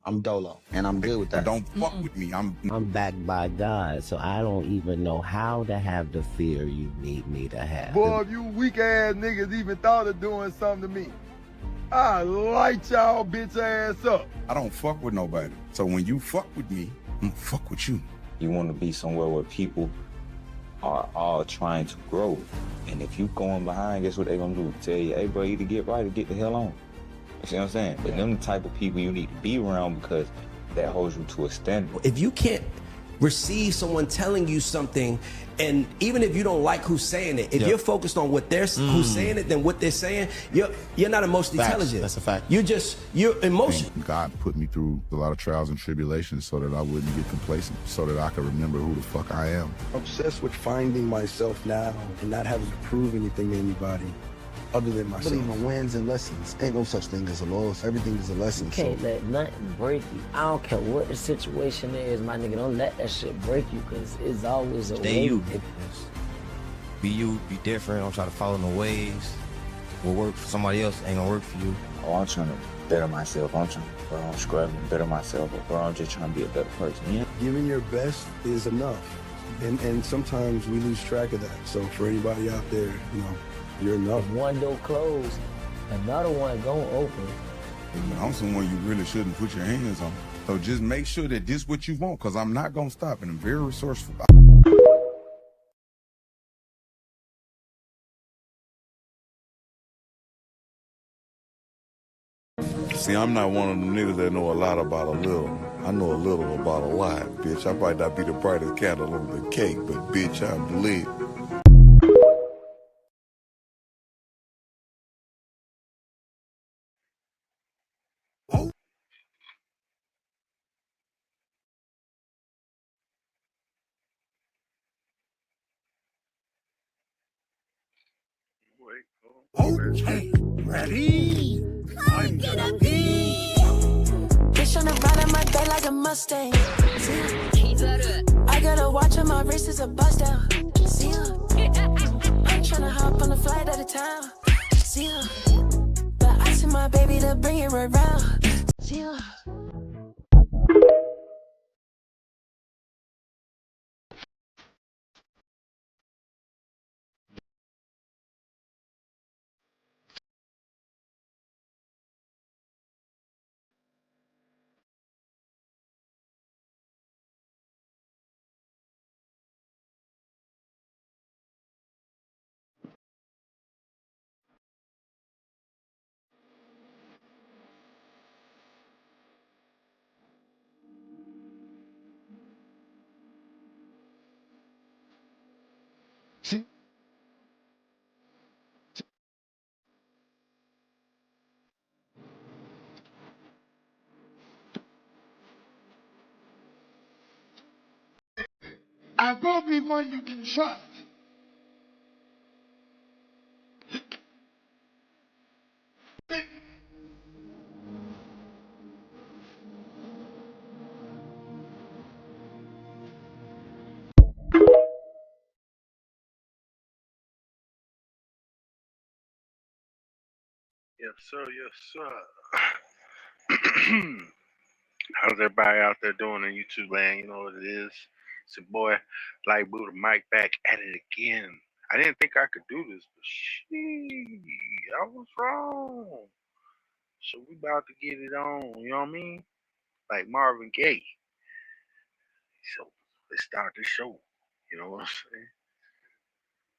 I'm dolo, and I'm good with that. Don't fuck with me. I'm backed by God, so I don't even know how to have the fear you need me to have. Boy, if you weak ass niggas even thought of doing something to me, I light y'all bitch ass up. I don't fuck with nobody. So when you fuck with me, I'm gonna fuck with you. You want to be somewhere where people are all trying to grow. And if you going behind, guess what they gonna do? Tell you, hey bro, either get right or get the hell on. You see what I'm saying? But them the type of people you need to be around because that holds you to a standard. If you can't receive someone telling you something, and even if you don't like who's saying it, if you're focused on what they're who's saying it than what they're saying, you're not emotionally intelligent. That's a fact. You're emotional. God put me through a lot of trials and tribulations so that I wouldn't get complacent, so that I could remember who the fuck I am. I'm obsessed with finding myself now and not having to prove anything to anybody other than myself. I believe in wins and lessons. Ain't no such thing as a loss. Everything is a lesson. You can't let nothing break you. I don't care what the situation is, my nigga. Don't let that shit break you, because it's always a way. Stay you. Be you, be different. Don't try to follow no ways. What work for somebody else ain't gonna work for you. Oh, I'm trying to better myself. I'm trying to, bro, I'm scrubbing to better myself. Bro, I'm just trying to be a better person. Yeah. Giving your best is enough. And sometimes we lose track of that. So for anybody out there, you know, you're enough. If one door closed, another one gonna open. I'm someone you really shouldn't put your hands on. So just make sure that this is what you want, because I'm not gonna stop, and I'm very resourceful. See, I'm not one of them niggas that know a lot about a little. I know a little about a lot, bitch. I might not be the brightest candle on the cake, but bitch, I'm lit. Okay, ready? I'm gonna be. Bitch on the ride of my day like a Mustang. I gotta watch on my wrist is a bust down. See ya. I'm tryna hop on a flight out of town. See ya. But I send my baby to bring it right round. See ya. I will be one you can trust. Yes, sir. Yes, sir. How's everybody out there doing in YouTube land? You know what it is. It's your boy, like Buddha Mike, back at it again. I didn't think I could do this, but shit, I was wrong. So we about to get it on, you know what I mean? Like Marvin Gaye. So let's start the show. You know what I'm saying?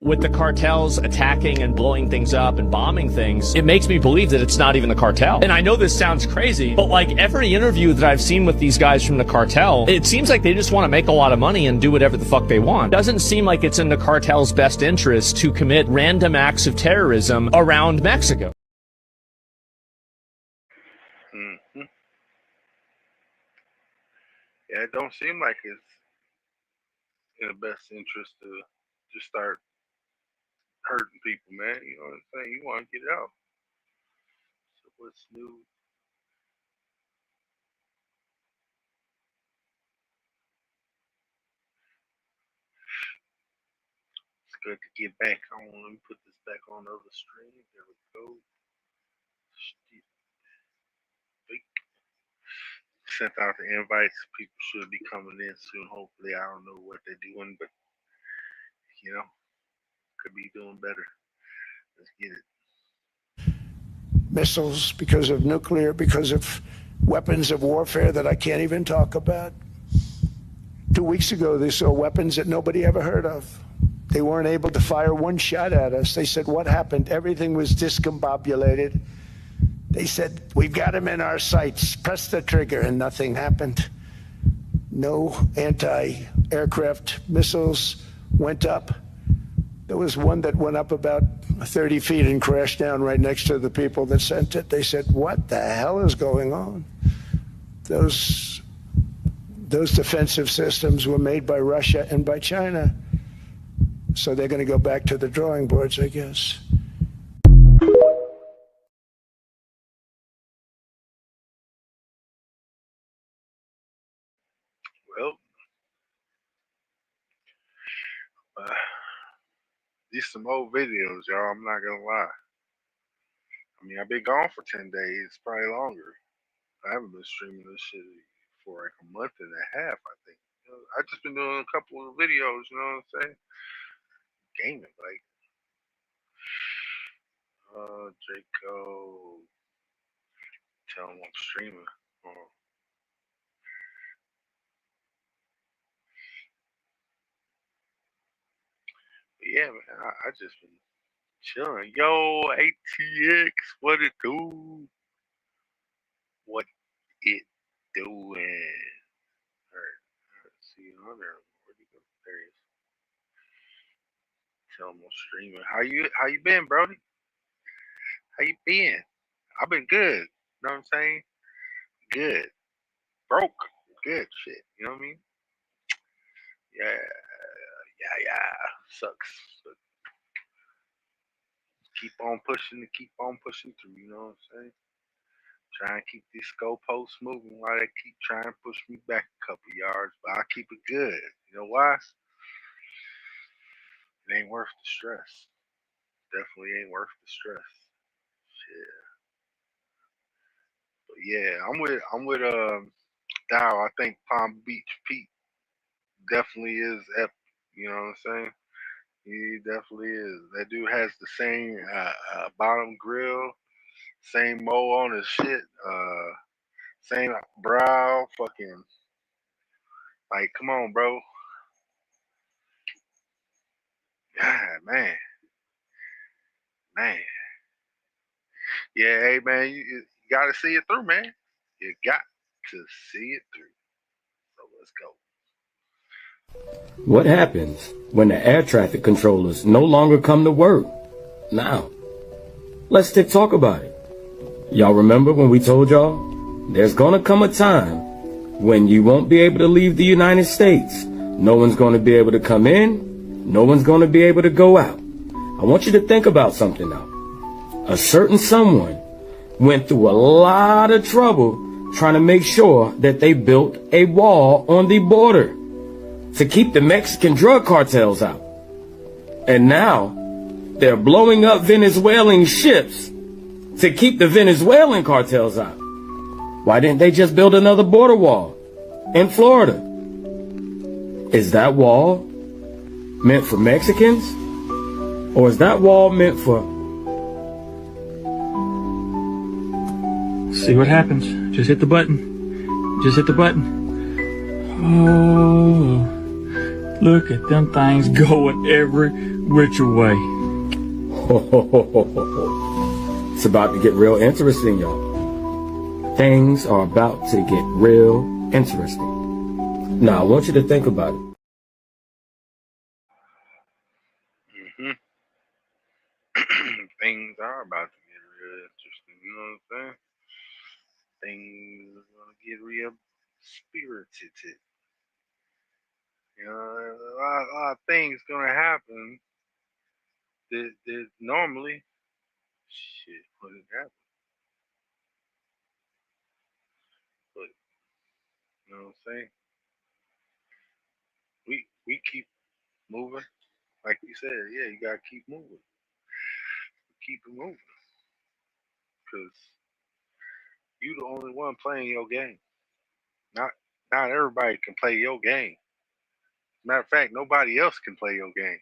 With the cartels attacking and blowing things up and bombing things, it makes me believe that it's not even the cartel. And I know this sounds crazy, but like every interview that I've seen with these guys from the cartel, it seems like they just want to make a lot of money and do whatever the fuck they want. Doesn't seem like it's in the cartel's best interest to commit random acts of terrorism around Mexico. Mm-hmm. Yeah, it don't seem like it's in the best interest to just start hurting people, man. You know what I'm saying? You want to get it out. So what's new? It's good to get back on. Let me put this back on the other stream. There we go. sent out the invites. People should be coming in soon. Hopefully, I don't know what they're doing, but you know, could be doing better. Let's get it. Missiles, because of nuclear, because of weapons of warfare that I can't even talk about. 2 weeks ago, they saw weapons that nobody ever heard of. They weren't able to fire one shot at us. They said, what happened? Everything was discombobulated. They said, we've got them in our sights. Press the trigger, and nothing happened. No anti-aircraft missiles went up. There was one that went up about 30 feet and crashed down right next to the people that sent it. They said, what the hell is going on? Those defensive systems were made by Russia and by China. So they're going to go back to the drawing boards, I guess. Well, these some old videos, y'all. I'm not gonna lie. I mean, I've been gone for 10 days, probably longer. I haven't been streaming this shit for like a month and a half, I think. You know, I just been doing a couple of videos, you know what I'm saying? Gaming, like Draco, tell him I'm streaming. But yeah, man, I just been chilling. Yo, ATX, what it do? What it doing? Alright, see you on there. Where'd you go? There he is. Tell him I'm streaming. How you been, Brody? How you been? I've been good. You know what I'm saying? Good. Broke. Good shit. You know what I mean? Yeah. Yeah. Sucks. But keep on pushing through, you know what I'm saying? Try and keep these goalposts moving while they keep trying to push me back a couple yards, but I keep it good. You know why? It ain't worth the stress. Definitely ain't worth the stress. Shit. But yeah, I'm with Dow. I think Palm Beach Pete definitely is epic. You know what I'm saying? He definitely is. That dude has the same bottom grill, same mo on his shit, same brow, fucking like, come on, bro. God, man. Yeah, hey man, you gotta see it through, man. You got to see it through. So let's go. What happens when the air traffic controllers no longer come to work? Now, let's talk about it. Y'all remember when we told y'all there's gonna come a time when you won't be able to leave the United States. No one's gonna be able to come in. No one's gonna be able to go out. I want you to think about something now. A certain someone went through a lot of trouble trying to make sure that they built a wall on the border to keep the Mexican drug cartels out. And now they're blowing up Venezuelan ships to keep the Venezuelan cartels out. Why didn't they just build another border wall in Florida? Is that wall meant for Mexicans? Or is that wall meant for... See what happens. Just hit the button. Just hit the button. Oh, look at them things going every which way. It's about to get real interesting, y'all. Things are about to get real interesting. Now, I want you to think about it. Things are about to get real interesting. You know what I'm saying? Things are gonna get real spirited. You know, a lot of things gonna happen that normally, shit, wouldn't happen. But you know what I'm saying? We keep moving, like you said. Yeah, you gotta keep moving. Keep it moving, cause you the only one playing your game. Not everybody can play your game. Matter of fact, nobody else can play your game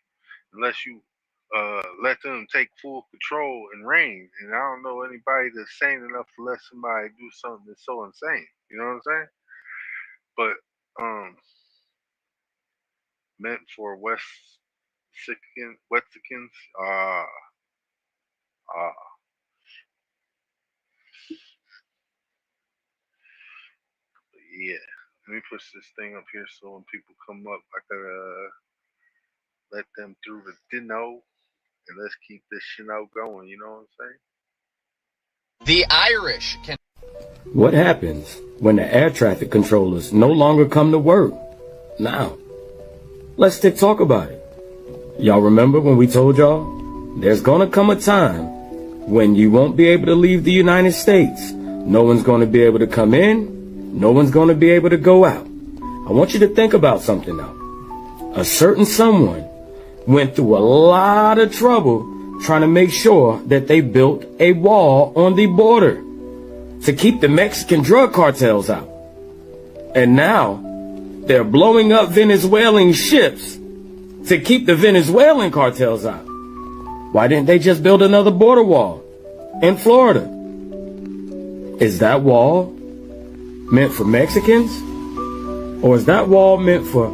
unless you let them take full control and reign. And I don't know anybody that's sane enough to let somebody do something that's so insane. You know what I'm saying? But meant for Wexicans. Yeah. Let me push this thing up here so when people come up, I could let them through the dinno, and let's keep this shit out going. You know what I'm saying? The Irish can. What happens when the air traffic controllers no longer come to work? Now, let's talk about it. Y'all remember when we told y'all there's gonna come a time when you won't be able to leave the United States. No one's gonna be able to come in. No one's gonna be able to go out. I want you to think about something now. A certain someone went through a lot of trouble trying to make sure that they built a wall on the border to keep the Mexican drug cartels out. And now they're blowing up Venezuelan ships to keep the Venezuelan cartels out. Why didn't they just build another border wall in Florida? Is that wall meant for Mexicans? Or is that wall meant for...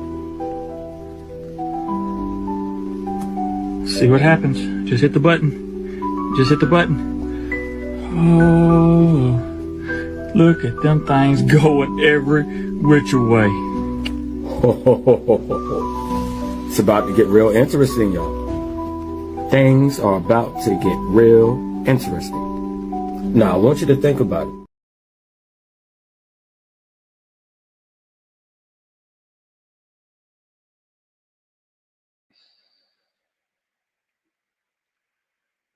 See what happens. Just hit the button. Just hit the button. Oh, look at them things going every which way. It's about to get real interesting, y'all. Things are about to get real interesting. Now, I want you to think about it.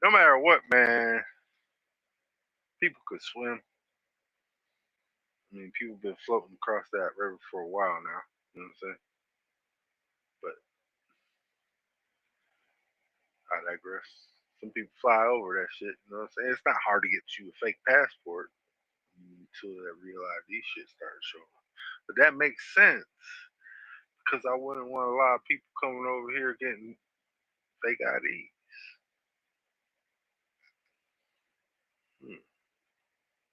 No matter what, man, people could swim. I mean, people been floating across that river for a while now. You know what I'm saying? But I digress. Some people fly over that shit. You know what I'm saying? It's not hard to get you a fake passport until that real ID shit started showing. But that makes sense because I wouldn't want a lot of people coming over here getting fake IDs.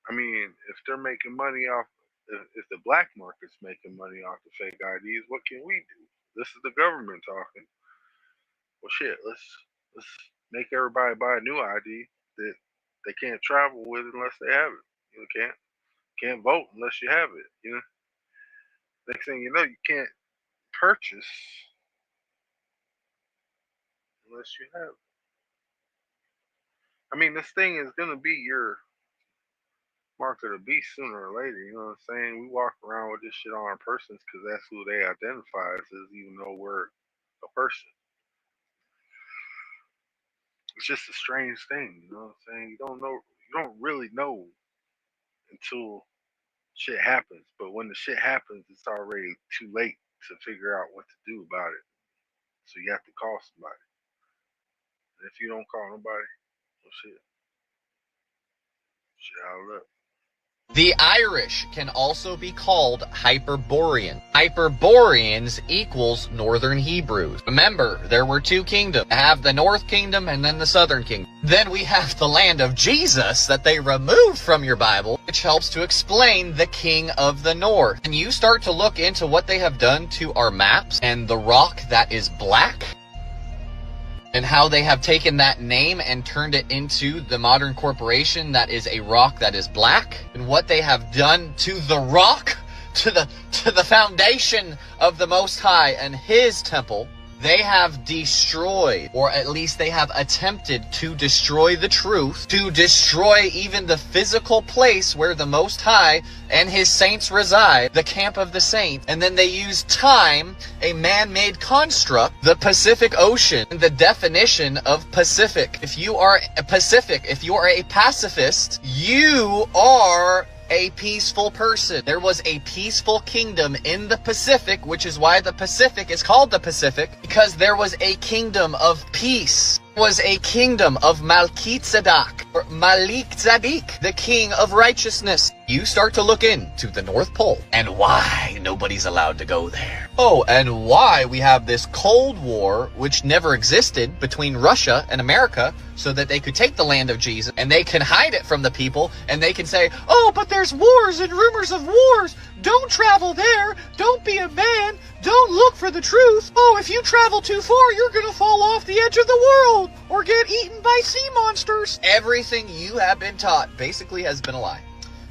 I mean, if they're making money off, if the black market's making money off the fake IDs, what can we do? This is the government talking. Well, shit, let's make everybody buy a new ID that they can't travel with unless they have it. You know, can't vote unless you have it. You know, next thing you know, you can't purchase unless you have it. I mean, this thing is gonna be your mark of the beast sooner or later. You know what I'm saying? We walk around with this shit on our persons because that's who they identify as, even though we're a person. It's just a strange thing, you know what I'm saying? You don't really know until shit happens. But when the shit happens, it's already too late to figure out what to do about it. So you have to call somebody. And if you don't call nobody, well, shit out of luck. The Irish can also be called Hyperborean. Hyperboreans equals Northern Hebrews. Remember, there were two kingdoms. You have the North Kingdom and then the Southern Kingdom. Then we have the land of Jesus that they removed from your Bible, which helps to explain the King of the North. And you start to look into what they have done to our maps and the rock that is black, and how they have taken that name and turned it into the modern corporation that is a rock that is black, and what they have done to the rock, to the foundation of the Most High and His temple. They have destroyed, or at least they have attempted to destroy the truth, to destroy even the physical place where the Most High and His saints reside, the camp of the saints. And then they use time, a man-made construct, the Pacific Ocean, the definition of Pacific. If you are a Pacific, if you are a pacifist, you are a peaceful person. There was a peaceful kingdom in the Pacific, which is why the Pacific is called the Pacific, because there was a kingdom of peace. was a kingdom of Malkitzadak, or Malik Zadik, the king of righteousness. You start to look into the North Pole and why nobody's allowed to go there. Oh, and why we have this Cold War, which never existed, between Russia and America, so that they could take the land of Jesus and they can hide it from the people and they can say, oh, but there's wars and rumors of wars. Don't travel there. Don't be a man. Don't look for the truth. Oh, if you travel too far, you're going to fall off the edge of the world or get eaten by sea monsters. Everything you have been taught basically has been a lie.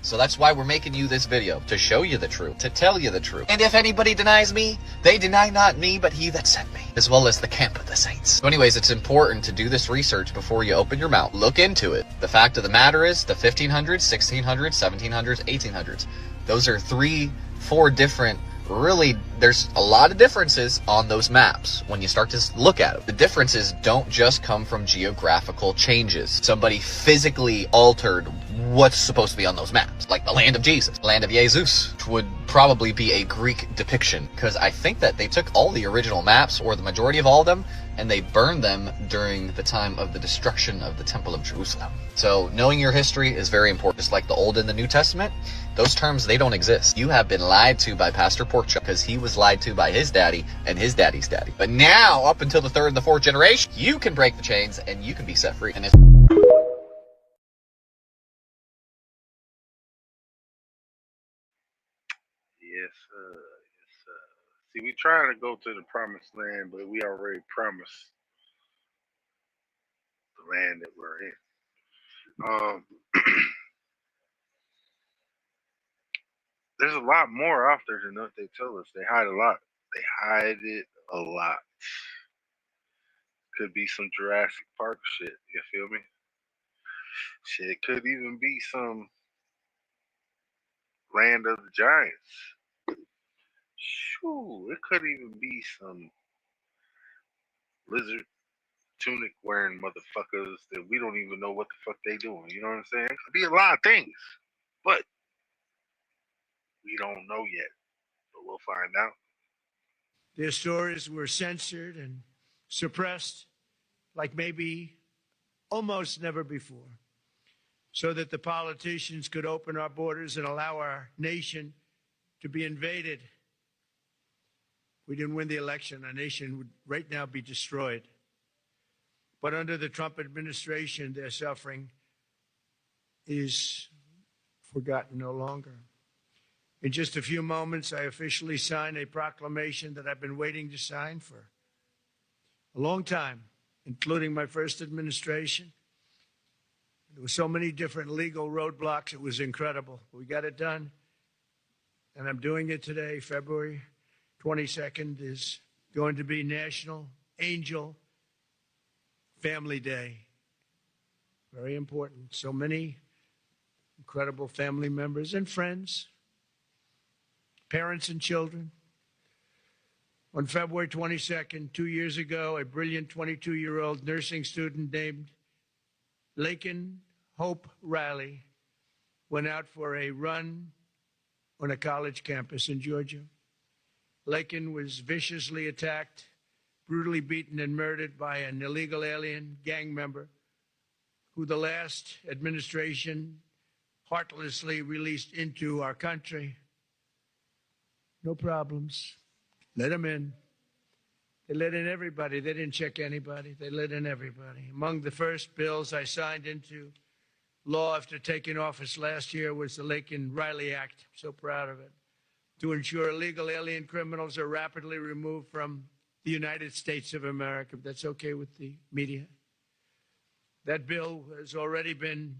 So that's why we're making you this video, to show you the truth, to tell you the truth. And if anybody denies me, they deny not me, but he that sent me, as well as the camp of the saints. So anyways, it's important to do this research before you open your mouth. Look into it. The fact of the matter is, the 1500s, 1600s, 1700s, 1800s, those are 3-4 different, really, there's a lot of differences on those maps when you start to look at it. The differences don't just come from geographical changes. Somebody physically altered what's supposed to be on those maps, like the land of Jesus, land of Jesus, which would probably be a Greek depiction, because I think that they took all the original maps, or the majority of all of them, and they burned them during the time of the destruction of the Temple of Jerusalem. So knowing your history is very important. Just like the Old and the New Testament, those terms, they don't exist. You have been lied to by Pastor Porkchop, because he was lied to by his daddy and his daddy's daddy. But now, up until the 3rd and the 4th generation, you can break the chains and you can be set free. And it's Yes, yes, see, we trying to go to the promised land, but we already promised the land that we're in. There's a lot more out there than what they tell us. They hide a lot. They hide it a lot. Could be some Jurassic Park shit. You feel me? Shit, it could even be some Land of the Giants. Shoo, it could even be some lizard tunic wearing motherfuckers that we don't even know what the fuck they doing. You know what I'm saying? It could be a lot of things, but we don't know yet. But we'll find out. Their stories were censored and suppressed like maybe almost never before, so that the politicians could open our borders and allow our nation to be invaded. We didn't win the election. Our nation would right now be destroyed. But under the Trump administration, their suffering is forgotten no longer. In just a few moments, I officially sign a proclamation that I've been waiting to sign for a long time, including my first administration. There were so many different legal roadblocks. It was incredible. We got it done, and I'm doing it today. February 22nd is going to be National Angel Family Day. Very important. So many incredible family members and friends, parents and children. On February 22nd, 2 years ago, a brilliant 22-year-old nursing student named Laken Hope Riley went out for a run on a college campus in Georgia. Laken was viciously attacked, brutally beaten and murdered by an illegal alien gang member who the last administration heartlessly released into our country. No problems. Let them in. They let in everybody. They didn't check anybody. They let in everybody. Among the first bills I signed into law after taking office last year was the Laken-Riley Act. I'm so proud of it. To ensure illegal alien criminals are rapidly removed from the United States of America. That's okay with the media. That bill has already been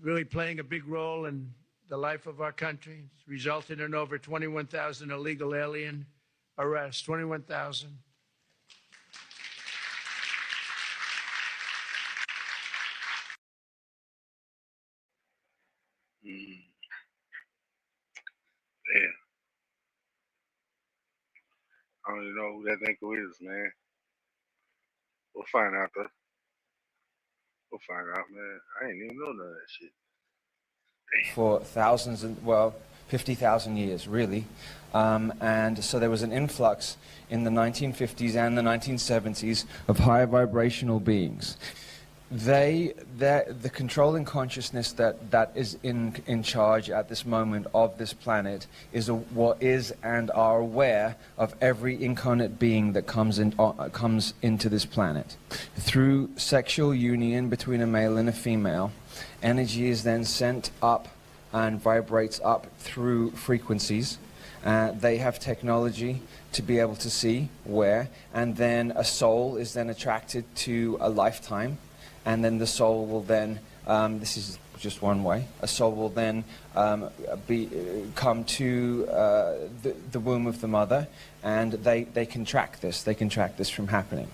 really playing a big role in the life of our country. It's resulted in over 21,000 illegal alien arrests, 21,000. Damn. I don't even know who that nigga is, man. We'll find out, though. We'll find out, man. I ain't even know none of that shit. For thousands and, well, 50,000 years, really. And so there was an influx in the 1950s and the 1970s of higher vibrational beings. The controlling consciousness that is in charge at this moment of this planet is what is and are aware of every incarnate being that comes into this planet. Through sexual union between a male and a female, energy is then sent up and vibrates up through frequencies. They have technology to be able to see where, and then a soul is then attracted to a lifetime. And then the soul will then, this is just one way, a soul will then come to the womb of the mother, and they can track this. They can track this from happening.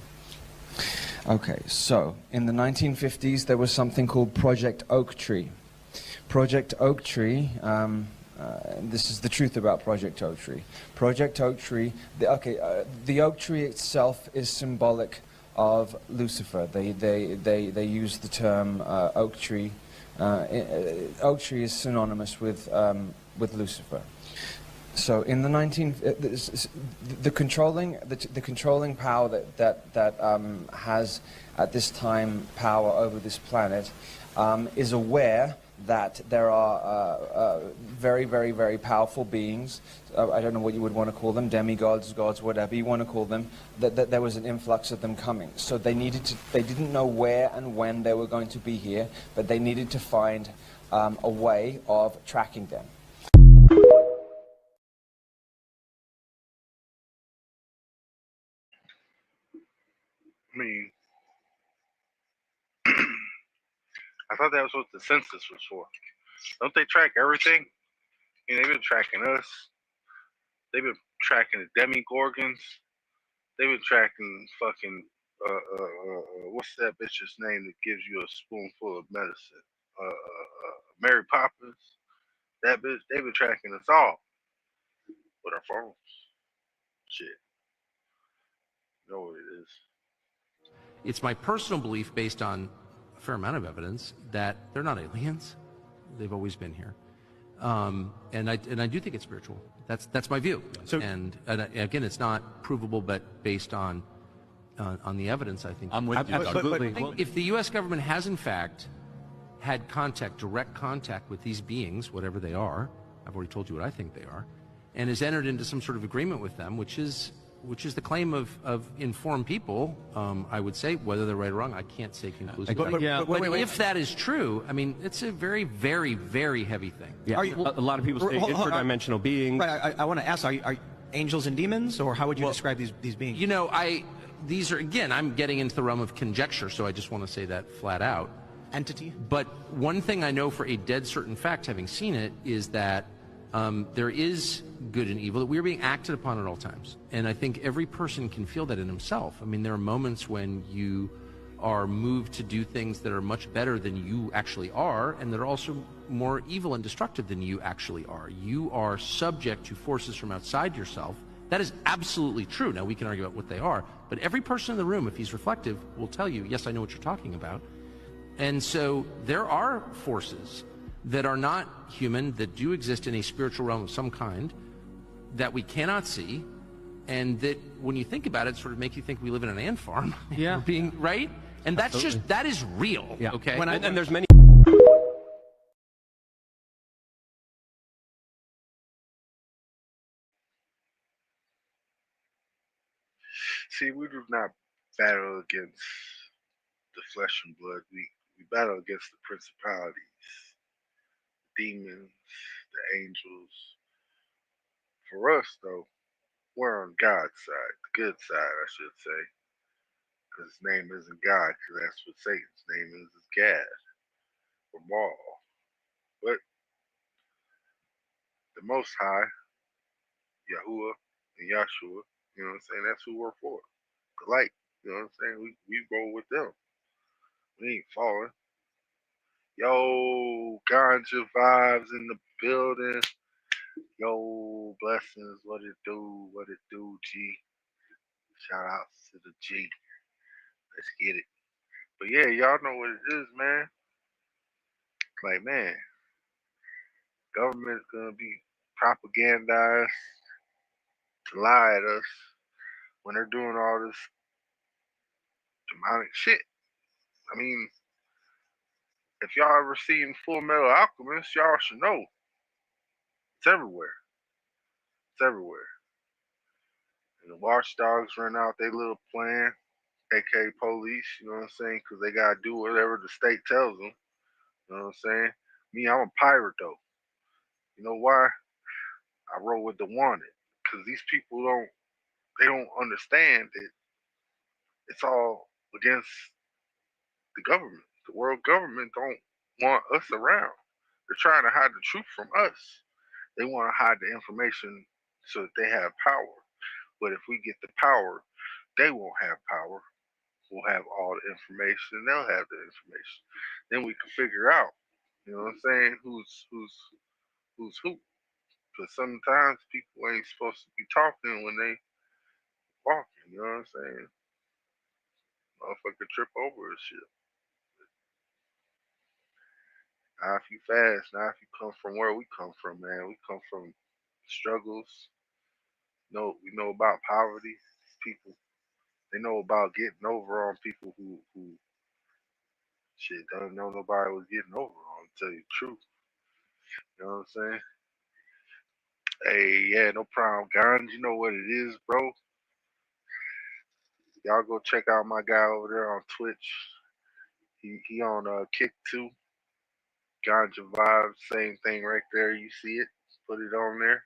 Okay, so in the 1950s, there was something called Project Oak Tree. Project Oak Tree, this is the truth about Project Oak Tree. Project Oak Tree, the oak tree itself is symbolic of Lucifer. They use the term oak tree. Oak tree is synonymous with Lucifer. So in the the controlling power that has at this time power over this planet is aware that there are very, very, very powerful beings. I don't know what you would want to call them, demigods, gods, whatever you want to call them. That there was an influx of them coming. So they didn't know where and when they were going to be here, but they needed to find a way of tracking them. I mean, I thought that was what the census was for. Don't they track everything? I mean, they've been tracking us. They've been tracking the demigorgons. They've been tracking fucking what's that bitch's name that gives you a spoonful of medicine? Mary Poppins. That bitch. They've been tracking us all with our phones. Shit. You know what it is. It's my personal belief, based on a fair amount of evidence, that they're not aliens. They've always been here, and I do think it's spiritual. That's my view. So, and again, it's not provable, but based on the evidence, I think I'm with you. Absolutely. I think if the U.S. government has in fact had direct contact with these beings, whatever they are, I've already told you what I think they are, and has entered into some sort of agreement with them, which is the claim of informed people, I would say. Whether they're right or wrong, I can't say conclusively. But if that is true, I mean, it's a very, very, very heavy thing. Yeah, a lot of people say interdimensional beings. Right, I want to ask, are angels and demons, or how would you describe these beings? You know, these are, again, I'm getting into the realm of conjecture, so I just want to say that flat out. Entity? But one thing I know for a dead certain fact, having seen it, is that there is good and evil, that we are being acted upon at all times. And I think every person can feel that in himself. I mean, there are moments when you are moved to do things that are much better than you actually are, and that are also more evil and destructive than you actually are. You are subject to forces from outside yourself. That is absolutely true. Now, we can argue about what they are, but every person in the room, if he's reflective, will tell you, yes, I know what you're talking about. And so there are forces that are not human, that do exist in a spiritual realm of some kind, that we cannot see, and that when you think about it, sort of make you think we live in an ant farm. Yeah. Being right? And that's Absolutely. that is real. Yeah. Okay. And there's many. See, we do not battle against the flesh and blood. We battle against the principalities, demons, the angels. For us, though, we're on God's side, the good side, I should say, because his name isn't God, because that's what Satan's name is Gad, or Baal. But the Most High, Yahuwah, and Yahshua, you know what I'm saying? That's who we're for. The light, you know what I'm saying? We roll with them. We ain't falling. Yo, ganja vibes in the building. Yo, blessings, what it do, G. Shout outs to the G. Let's get it. But yeah, y'all know what it is, man. Like, man, government's gonna be propagandized to lie at us when they're doing all this demonic shit. I mean, if y'all ever seen Full Metal Alchemist, y'all should know. It's everywhere. It's everywhere. And the watchdogs run out their little plan, aka police, you know what I'm saying? Because they got to do whatever the state tells them. You know what I'm saying? Me, I'm a pirate, though. You know why? I roll with the wanted. Because these people don't understand that it's all against the government. The world government don't want us around. They're trying to hide the truth from us. They want to hide the information so that they have power. But if we get the power, they won't have power. We'll have all the information, they'll have the information. Then we can figure out, you know what I'm saying, who's who. Because sometimes people ain't supposed to be talking when they walking, you know what I'm saying? Motherfucker trip over and shit. Now if you fast, now if you come from where we come from, man, we come from struggles. We know about poverty. People, they know about getting over on people who shit don't know nobody was getting over on. To tell you the truth, you know what I'm saying? Hey, yeah, no problem, guns. You know what it is, bro. Y'all go check out my guy over there on Twitch. He on Kick 2. Ganja Vibes, same thing right there. You see it, put it on there.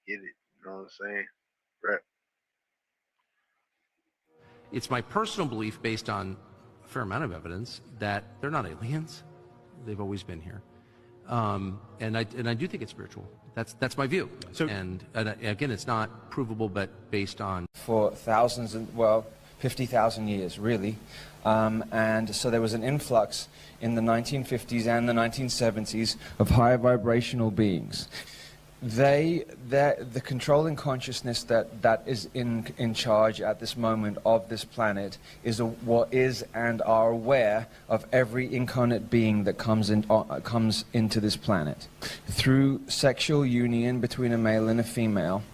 Get it. You know what I'm saying? Rap. It's my personal belief, based on a fair amount of evidence, that they're not aliens. They've always been here, and I do think it's spiritual. That's my view. So, and again, it's not provable, but based on for thousands and 50,000 years, really. And so there was an influx in the 1950s and the 1970s of higher vibrational beings. The controlling consciousness that is in charge at this moment of this planet is what is and are aware of every incarnate being that comes into this planet. Through sexual union between a male and a female,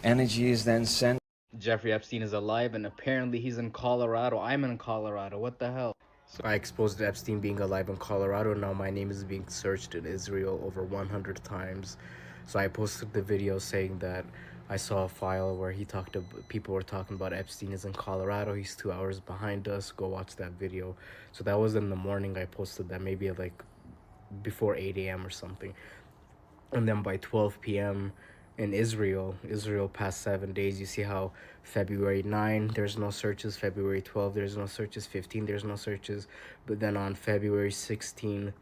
energy is then sent. Jeffrey Epstein is alive, and apparently he's in Colorado. I'm in Colorado. What the hell? So I exposed Epstein being alive in Colorado. Now my name is being searched in Israel over 100 times. So I posted the video saying that I saw a file where people were talking about Epstein is in Colorado. He's 2 hours behind us. Go watch that video. So that was in the morning. I posted that maybe like before 8 a.m. or something. And then by 12 p.m. in Israel past 7 days, you see how February 9 there's no searches, February 12 there's no searches, 15 there's no searches, but then on February 16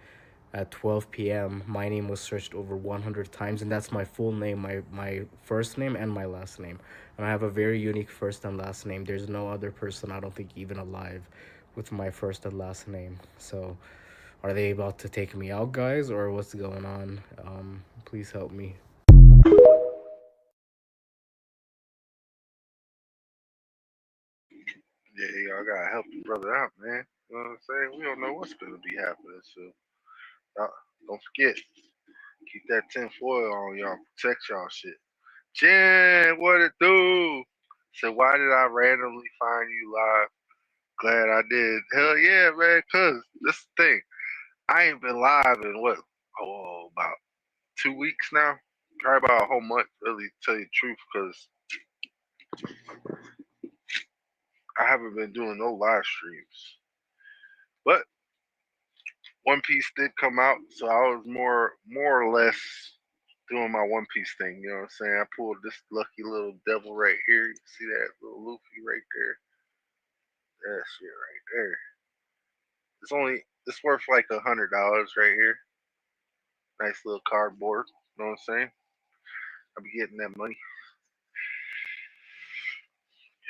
at 12 p.m. my name was searched over 100 times, and that's my full name, my first name and my last name. And I have a very unique first and last name. There's no other person, I don't think, even alive with my first and last name. So are they about to take me out, guys, or what's going on? Please help me. Yeah, y'all gotta help the brother out, man. You know what I'm saying? We don't know what's gonna be happening, so don't forget. Keep that tin foil on, y'all. Protect y'all shit. Jen, what it do? So why did I randomly find you live? Glad I did. Hell yeah, man, cause this is the thing. I ain't been live in about 2 weeks now. Probably about a whole month, really, to tell you the truth, because I haven't been doing no live streams. But One Piece did come out, so I was more or less doing my One Piece thing, you know what I'm saying? I pulled this lucky little devil right here. You see that little Luffy right there? That shit right there. It's worth like $100 right here. Nice little cardboard, you know what I'm saying? I'll be getting that money.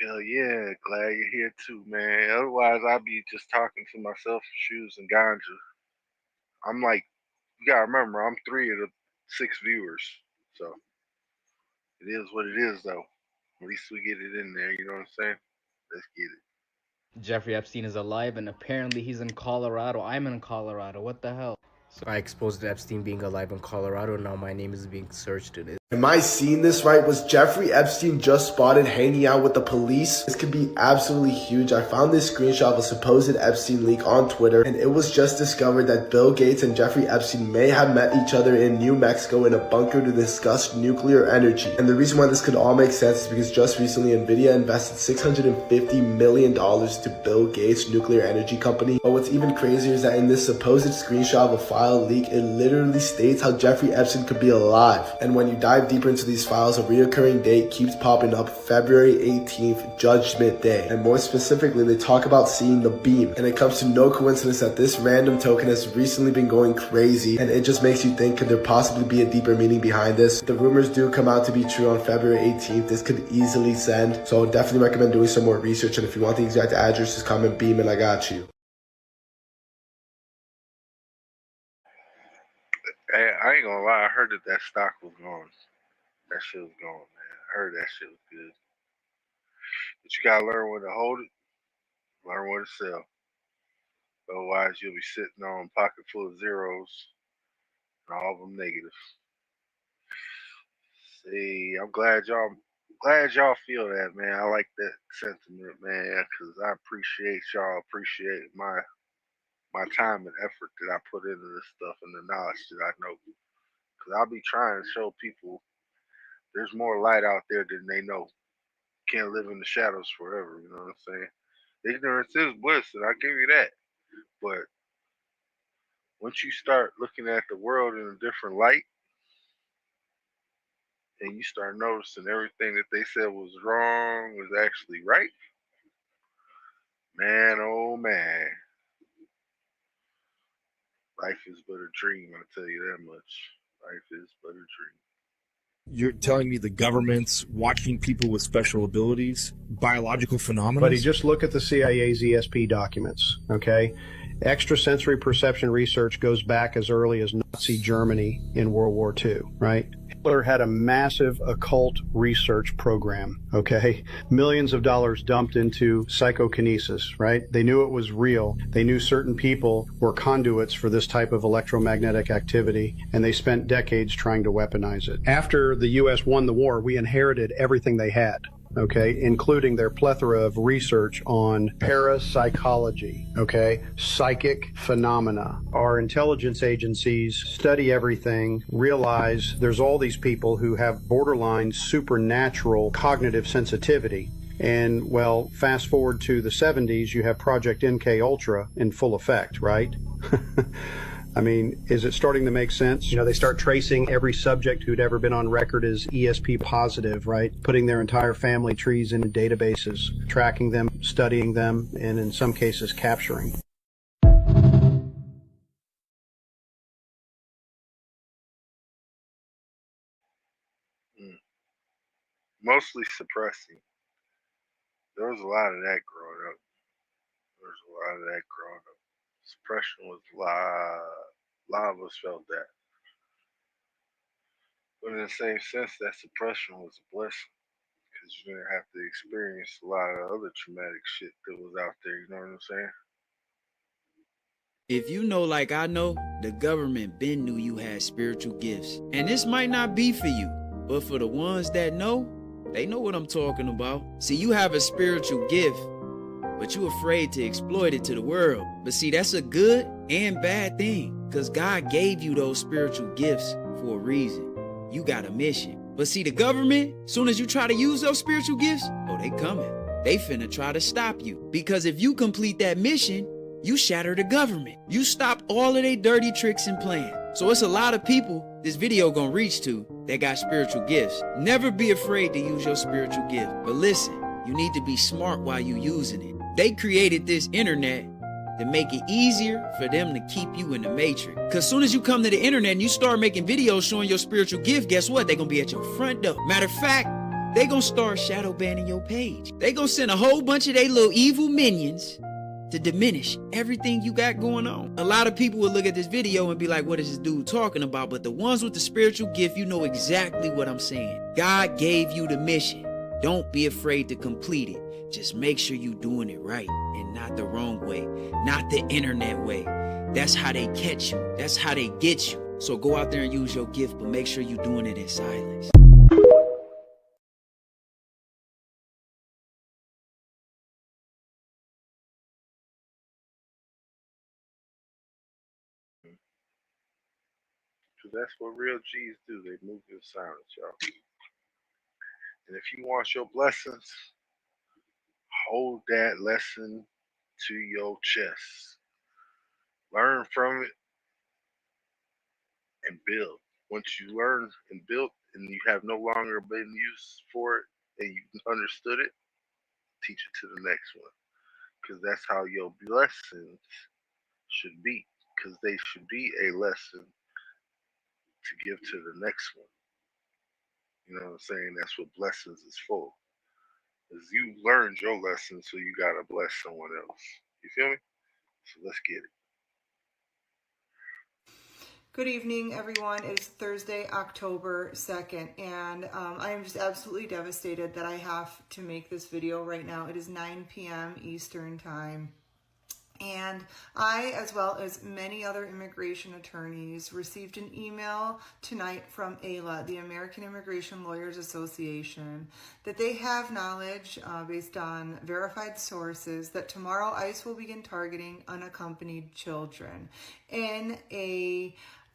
Hell yeah, glad you're here too, man. Otherwise, I'd be just talking to myself, shoes and ganja. I'm like, you gotta remember, I'm 3 of the 6 viewers, so it is what it is, though. At least we get it in there, you know what I'm saying? Let's get it. Jeffrey Epstein is alive, and apparently he's in Colorado. I'm in Colorado. What the hell? So I exposed Epstein being alive in Colorado. Now my name is being searched. Am I seeing this right? Was Jeffrey Epstein just spotted hanging out with the police? This could be absolutely huge. I found this screenshot of a supposed Epstein leak on Twitter, and it was just discovered that Bill Gates and Jeffrey Epstein may have met each other in New Mexico in a bunker to discuss nuclear energy. And the reason why this could all make sense is because just recently Nvidia invested $650 million to Bill Gates' nuclear energy company. But what's even crazier is that in this supposed screenshot of a file leak, it literally states how Jeffrey Epstein could be alive. And when you dive deeper into these files, a reoccurring date keeps popping up: February 18th, Judgment Day. And more specifically, they talk about seeing the beam. And it comes to no coincidence that this random token has recently been going crazy, and it just makes you think, could there possibly be a deeper meaning behind this? If the rumors do come out to be true on February 18th, this could easily send. So I would definitely recommend doing some more research, and if you want the exact address, just comment beam and I got you. Hey, I ain't gonna lie, I heard that stock was gone. That shit was gone, man. I heard that shit was good. But you gotta learn when to hold it, learn when to sell. Otherwise, you'll be sitting on a pocket full of zeros and all of them negative. See, I'm glad y'all feel that, man. I like that sentiment, man, because I appreciate y'all appreciate my time and effort that I put into this stuff and the knowledge that I know. Because I'll be trying to show people there's more light out there than they know. Can't live in the shadows forever, you know what I'm saying? Ignorance is bliss, and I give you that. But once you start looking at the world in a different light, and you start noticing everything that they said was wrong was actually right, man, oh man. Life is but a dream, I'll tell you that much. Life is but a dream. You're telling me the government's watching people with special abilities, biological phenomena? Buddy, just look at the CIA's ESP documents, okay? Extrasensory perception research goes back as early as Nazi Germany in World War II, right? Hitler had a massive occult research program, okay? Millions of dollars dumped into psychokinesis, right? They knew it was real. They knew certain people were conduits for this type of electromagnetic activity, and they spent decades trying to weaponize it. After the U.S. won the war, we inherited everything they had, okay, including their plethora of research on parapsychology, okay, psychic phenomena. Our intelligence agencies study everything, realize there's all these people who have borderline supernatural cognitive sensitivity. And, well, fast forward to the 70s, you have Project MK Ultra in full effect, right? I mean, is it starting to make sense? You know, they start tracing every subject who'd ever been on record as ESP positive, right? Putting their entire family trees into databases, tracking them, studying them, and in some cases capturing. Mostly suppressing. There was a lot of that growing up. Suppression was a lot of us felt that. But in the same sense, that suppression was a blessing. Because you didn't have to experience a lot of other traumatic shit that was out there, you know what I'm saying? If you know like I know, the government been knew you had spiritual gifts. And this might not be for you, but for the ones that know, they know what I'm talking about. See, you have a spiritual gift, but you afraid to exploit it to the world. But see, that's a good and bad thing, because God gave you those spiritual gifts for a reason. You got a mission. But see, the government, soon as you try to use those spiritual gifts, oh, they coming. They finna try to stop you. Because if you complete that mission, you shatter the government. You stop all of their dirty tricks and plans. So it's a lot of people this video gonna reach to that got spiritual gifts. Never be afraid to use your spiritual gift. But listen, you need to be smart while you using it. They created this internet to make it easier for them to keep you in the matrix. Because soon as you come to the internet and you start making videos showing your spiritual gift, guess what? They're gonna be at your front door. Matter of fact, they gonna start shadow banning your page. They gonna send a whole bunch of their little evil minions to diminish everything you got going on. A lot of people will look at this video and be like, what is this dude talking about? But the ones with the spiritual gift, you know exactly what I'm saying. God gave you the mission. Don't be afraid to complete it. Just make sure you're doing it right and not the wrong way, not the internet way. That's how they catch you. That's how they get you. So go out there and use your gift, but make sure you're doing it in silence. Because that's what real G's do. They move in silence, y'all. And if you want your blessings, hold that lesson to your chest. Learn from it and build. Once you learn and build and you have no longer been used for it and you understood it, teach it to the next one. Because that's how your blessings should be. Because they should be a lesson to give to the next one. You know what I'm saying? That's what blessings is for. Is you learned your lesson, so you gotta bless someone else. You feel me? So let's get it. Good evening, everyone. It is Thursday, October 2nd, and I am just absolutely devastated that I have to make this video right now. It is 9 p.m. Eastern Time. And I, as well as many other immigration attorneys, received an email tonight from AILA, the American Immigration Lawyers Association, that they have knowledge based on verified sources that tomorrow ICE will begin targeting unaccompanied children and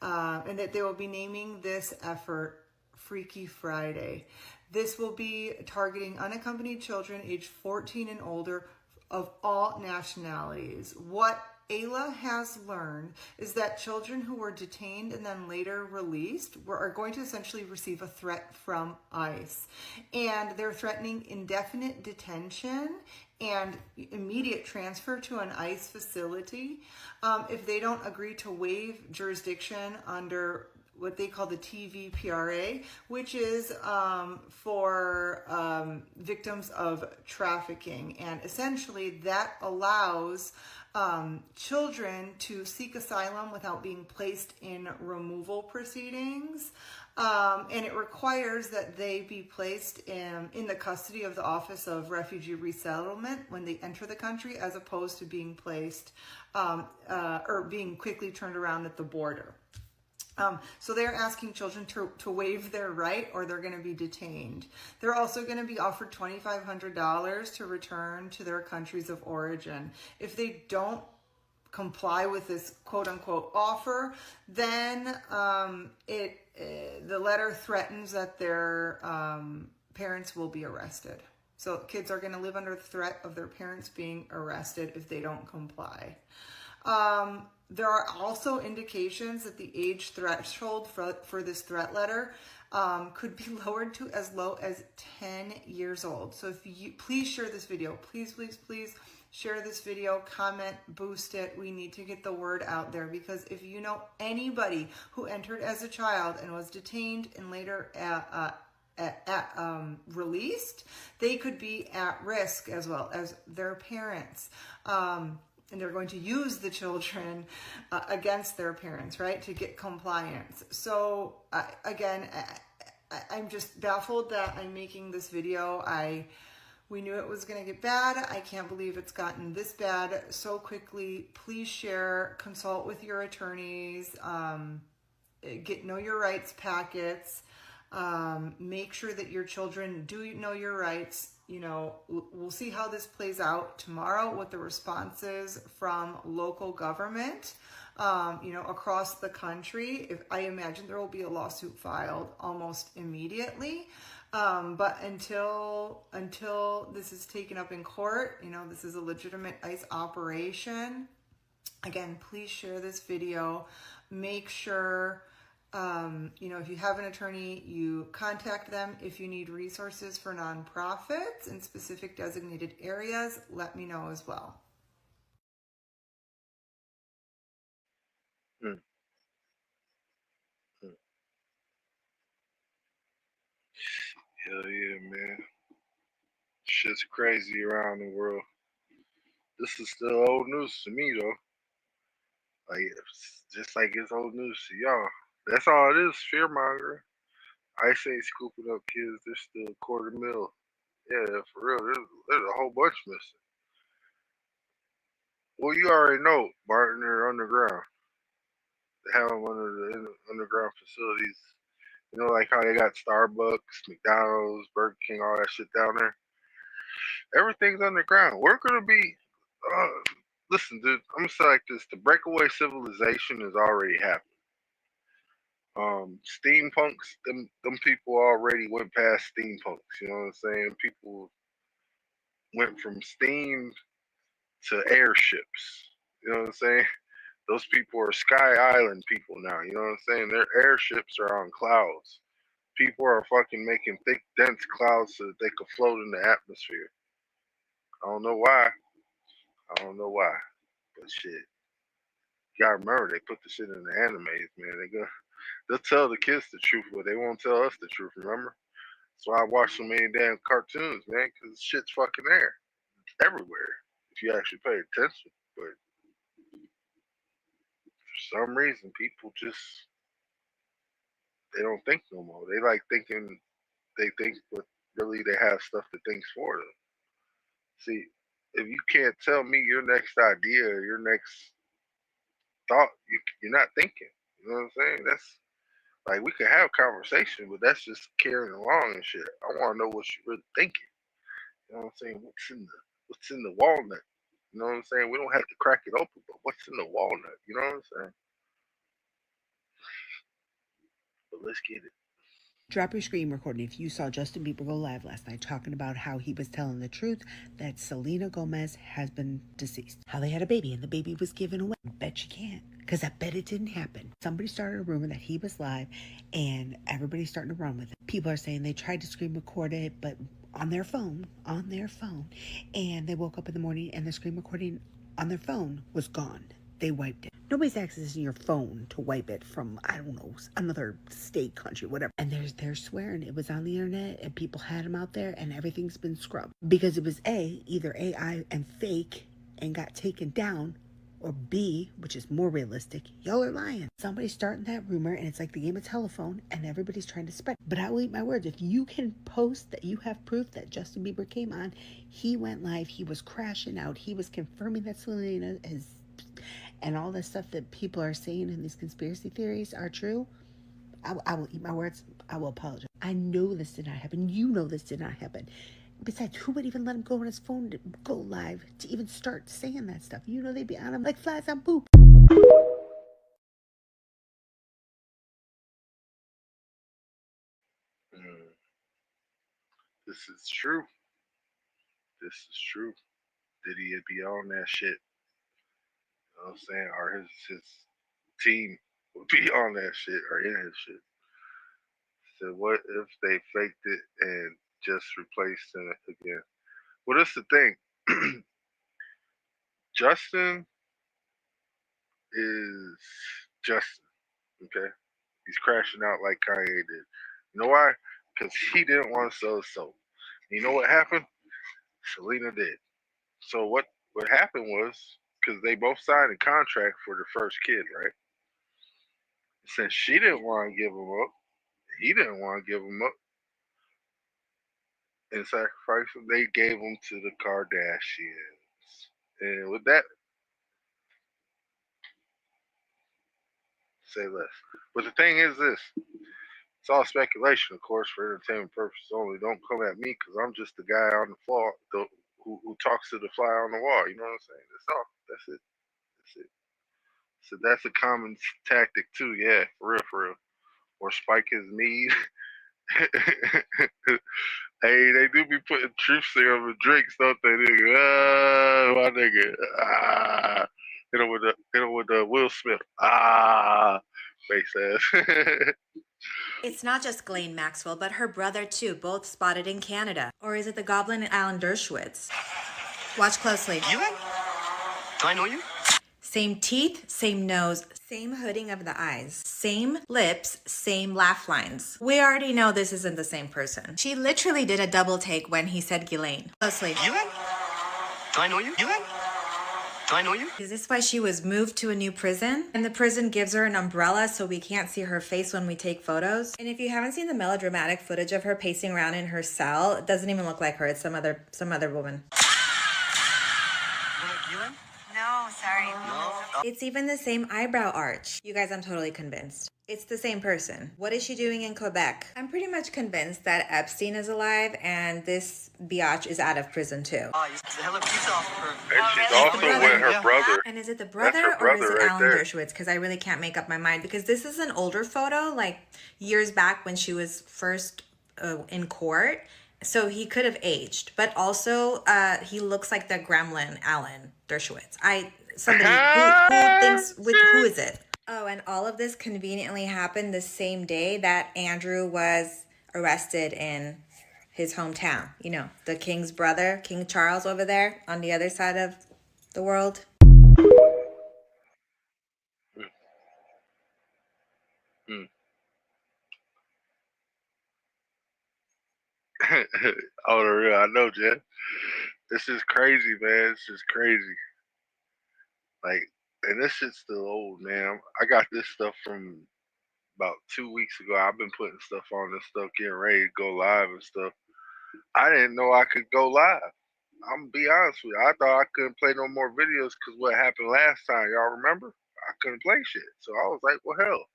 that they will be naming this effort Freaky Friday. This will be targeting unaccompanied children aged 14 and older of all nationalities. What AILA has learned is that children who were detained and then later released are going to essentially receive a threat from ICE. And they're threatening indefinite detention and immediate transfer to an ICE facility if they don't agree to waive jurisdiction under what they call the TVPRA, which is for victims of trafficking. And essentially that allows children to seek asylum without being placed in removal proceedings. And it requires that they be placed in the custody of the Office of Refugee Resettlement when they enter the country, as opposed to being placed or being quickly turned around at the border. So they're asking children to waive their right, or they're going to be detained. They're also going to be offered $2,500 to return to their countries of origin. If they don't comply with this quote-unquote offer, then the letter threatens that their parents will be arrested. So kids are going to live under the threat of their parents being arrested if they don't comply. There are also indications that the age threshold for this threat letter could be lowered to as low as 10 years old. So if you please share this video, please share this video, comment, boost it. We need to get the word out there, because if you know anybody who entered as a child and was detained and later released, they could be at risk as well as their parents. And they're going to use the children against their parents, right, to get compliance. So again, I'm just baffled that I'm making this video. We knew it was going to get bad. I can't believe it's gotten this bad so quickly. Please share, consult with your attorneys, get Know Your Rights packets. Make sure that your children do know your rights. You know, we'll see how this plays out tomorrow with the responses from local government, across the country. I imagine there will be a lawsuit filed almost immediately. But until this is taken up in court, this is a legitimate ICE operation. Again, please share this video. Make sure if you have an attorney, you contact them. If you need resources for nonprofits in specific designated areas, let me know as well. Hell yeah, man. Shit's crazy around the world. This is still old news to me, though. Like, just like it's old news to y'all. That's all it is, fear mongering. ICE ain't scooping up kids. There's still $250,000. Yeah, for real. There's a whole bunch missing. Well, you already know, Martin, they're underground. They have them under the underground facilities. You know, like how they got Starbucks, McDonald's, Burger King, all that shit down there. Everything's underground. We're gonna be. Listen, dude. I'm gonna say like this: the breakaway civilization has already happened. Steampunks, them people already went past steampunks. You know what I'm saying? People went from steam to airships. You know what I'm saying? Those people are Sky Island people now. You know what I'm saying? Their airships are on clouds. People are fucking making thick, dense clouds so that they could float in the atmosphere. I don't know why. I don't know why. But shit. You gotta remember they put the shit in the animes, man. They'll tell the kids the truth, but they won't tell us the truth, remember? That's why I watch so many damn cartoons, man, because shit's fucking there. It's everywhere. If you actually pay attention. But for some reason people just they don't think no more. They like thinking they think but really they have stuff that thinks for them. See, if you can't tell me your next idea or your next thought, you're not thinking. You know what I'm saying? That's like we can have conversation, but that's just carrying along and shit. I want to know what you're really thinking. You know what I'm saying? What's in the walnut? You know what I'm saying? We don't have to crack it open, but what's in the walnut? You know what I'm saying? But let's get it. Drop your screen recording if you saw Justin Bieber go live last night talking about how he was telling the truth that Selena Gomez has been deceased. How they had a baby and the baby was given away. I bet you can't, because I bet it didn't happen. Somebody started a rumor that he was live and everybody's starting to run with it. People are saying they tried to screen record it, but on their phone, and they woke up in the morning and the screen recording on their phone was gone. They wiped it. Nobody's accessing your phone to wipe it from, I don't know, another state, country, whatever. And they're swearing it was on the internet and people had them out there and everything's been scrubbed. Because it was either AI and fake and got taken down, or B, which is more realistic, y'all are lying. Somebody's starting that rumor and it's like the game of telephone and everybody's trying to spread. But I will eat my words. If you can post that you have proof that Justin Bieber came on, he went live, he was crashing out, he was confirming that Selena is... and all this stuff that people are saying in these conspiracy theories are true, I will eat my words. I will apologize. I know this did not happen. You know this did not happen. Besides, who would even let him go on his phone to go live to even start saying that stuff? You know they'd be on him like flies on poop. This is true. This is true. Did he be on that shit? You know what I'm saying? Or his team would be on that shit or in his shit. So what if they faked it and just replaced it again? Well, that's the thing. Justin is Justin. Okay? He's crashing out like Kanye did. You know why? Because he didn't want to sell his soul. You know what happened? Selena did. So what happened was, because they both signed a contract for their first kid, right? Since she didn't want to give him up, he didn't want to give him up and sacrifice him, they gave him to the Kardashians. And with that, say less. But the thing is this. It's all speculation, of course, for entertainment purposes only. Don't come at me because I'm just the guy on the floor who talks to the fly on the wall. You know what I'm saying? That's all. That's it. That's it. So that's a common tactic too. Yeah, for real, for real. Or spike his knees. Hey, they do be putting truth serum in drinks, don't they, nigga? Ah, my nigga. Ah. Hit him with the Will Smith. Ah, face ass. It's not just Ghislaine Maxwell, but her brother too, both spotted in Canada. Or is it the Goblin and Alan Dershowitz? Watch closely. You? Do I know you? Same teeth, same nose, same hooding of the eyes, same lips, same laugh lines. We already know this isn't the same person. She literally did a double take when he said Ghislaine. Closely. You? Do I know you? You? Do I know you? Is this why she was moved to a new prison? And the prison gives her an umbrella so we can't see her face when we take photos? And if you haven't seen the melodramatic footage of her pacing around in her cell, it doesn't even look like her. It's some other woman. You like Ghislaine? No. It's even the same eyebrow arch. You guys, I'm totally convinced. It's the same person. What is she doing in Quebec? I'm pretty much convinced that Epstein is alive and this biatch is out of prison too. And she's also with her brother. And is it the That's brother her or is brother it right Alan there. Dershowitz? Because I really can't make up my mind because this is an older photo, like years back when she was first in court. So he could have aged, but also he looks like the gremlin Alan Dershowitz. Somebody who thinks who is it? Oh, and all of this conveniently happened the same day that Andrew was arrested in his hometown. You know, the king's brother, King Charles over there on the other side of the world. Oh, the real. I know, Jeff. This is crazy, man. This is crazy. Like, and this shit's still old, man. I got this stuff from about 2 weeks ago. I've been putting stuff on this stuff, getting ready to go live and stuff. I didn't know I could go live. I'm gonna be honest with you. I thought I couldn't play no more videos because what happened last time, y'all remember? I couldn't play shit. So I was like, well, hell,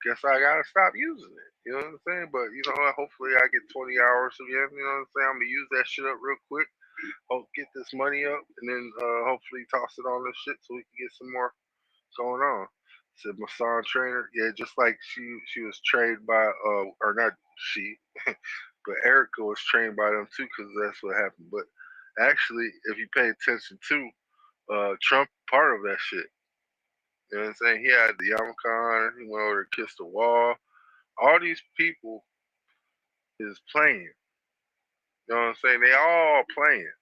guess I gotta stop using it. You know what I'm saying? But you know, hopefully I get 20 hours again. You know what I'm saying? I'm gonna use that shit up real quick. Hope get this money up, and then hopefully toss it on this shit so we can get some more going on. Said massage trainer, yeah, just like she was trained by or not she, but Erica was trained by them too, because that's what happened. But actually, if you pay attention to Trump, part of that shit. You know what I'm saying? He had the yarmulke on. He went over to kiss the wall. All these people is playing. You know what I'm saying? They all playing.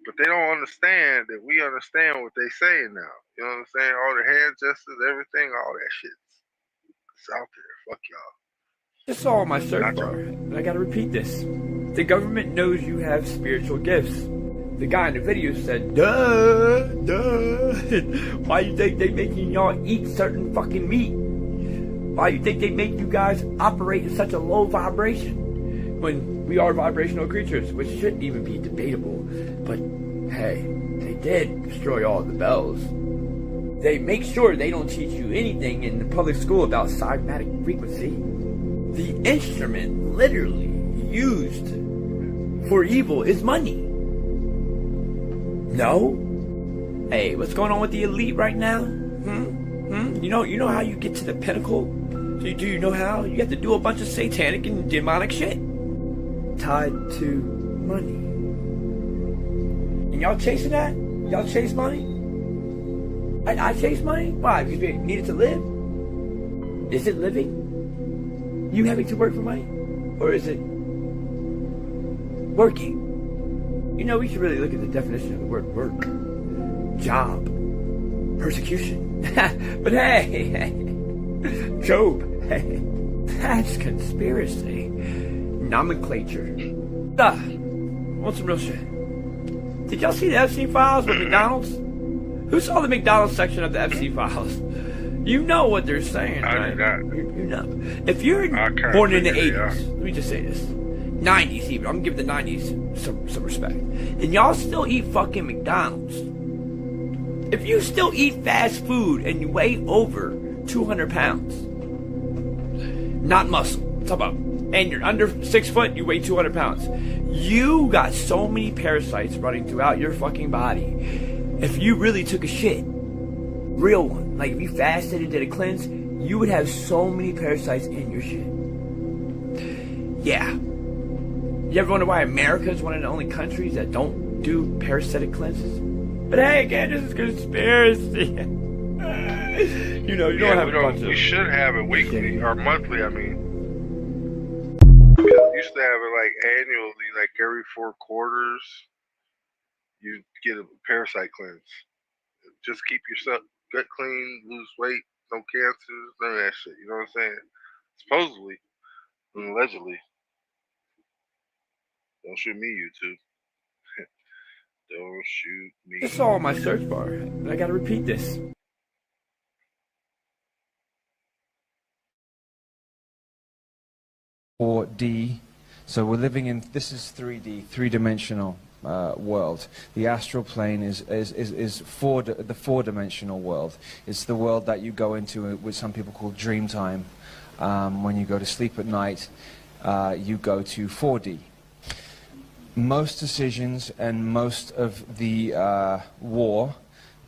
But they don't understand that we understand what they saying now. You know what I'm saying? All the hand gestures, everything, all that shit. It's out there. Fuck y'all. Just saw on my search bar, and I gotta repeat this. The government knows you have spiritual gifts. The guy in the video said, duh. Why you think they making y'all eat certain fucking meat? Why you think they make you guys operate in such a low vibration? When we are vibrational creatures, which shouldn't even be debatable. But hey, they did destroy all the bells. They make sure they don't teach you anything in the public school about cybernetic frequency. The instrument literally used for evil is money. No? Hey, what's going on with the elite right now? You know how you get to the pinnacle? Do you know how? You have to do a bunch of satanic and demonic shit tied to money. And y'all chasing that? Y'all chase money? I chase money? Why? Because we need it to live? Is it living? You having to work for money? Or is it working? You know, we should really look at the definition of the word work. Job. Persecution. But hey, Job, hey, that's conspiracy. Nomenclature. Want some real shit? Did y'all see the Epstein files with McDonald's? Who saw the McDonald's section of the Epstein files? You know what they're saying, right? You know. If you're born in the 80s, let me just say this. 90s even, I'm gonna give the 90s some respect. And y'all still eat fucking McDonald's. If you still eat fast food and you weigh over 200 pounds, not muscle, talk about, and you're under 6 foot, you weigh 200 pounds. You got so many parasites running throughout your fucking body. If you really took a shit, real one, like if you fasted and did a cleanse, you would have so many parasites in your shit. Yeah. You ever wonder why America is one of the only countries that don't do parasitic cleanses? But hey, again, this is conspiracy. you don't have a bunch of... We should have it weekly or monthly, I mean. We used to have it like annually, like every 4 quarters, you get a parasite cleanse. Just keep yourself gut clean, lose weight, no cancers, none of that shit. You know what I'm saying? Supposedly, and allegedly. Don't shoot me, YouTube. Don't shoot me. Just saw on my search bar, but I gotta repeat this. Or D. So we're living in, this is 3D, three-dimensional. world. The astral plane is the four-dimensional world. It's the world that you go into, which some people call dream time. When you go to sleep at night, you go to 4D. Most decisions and most of the war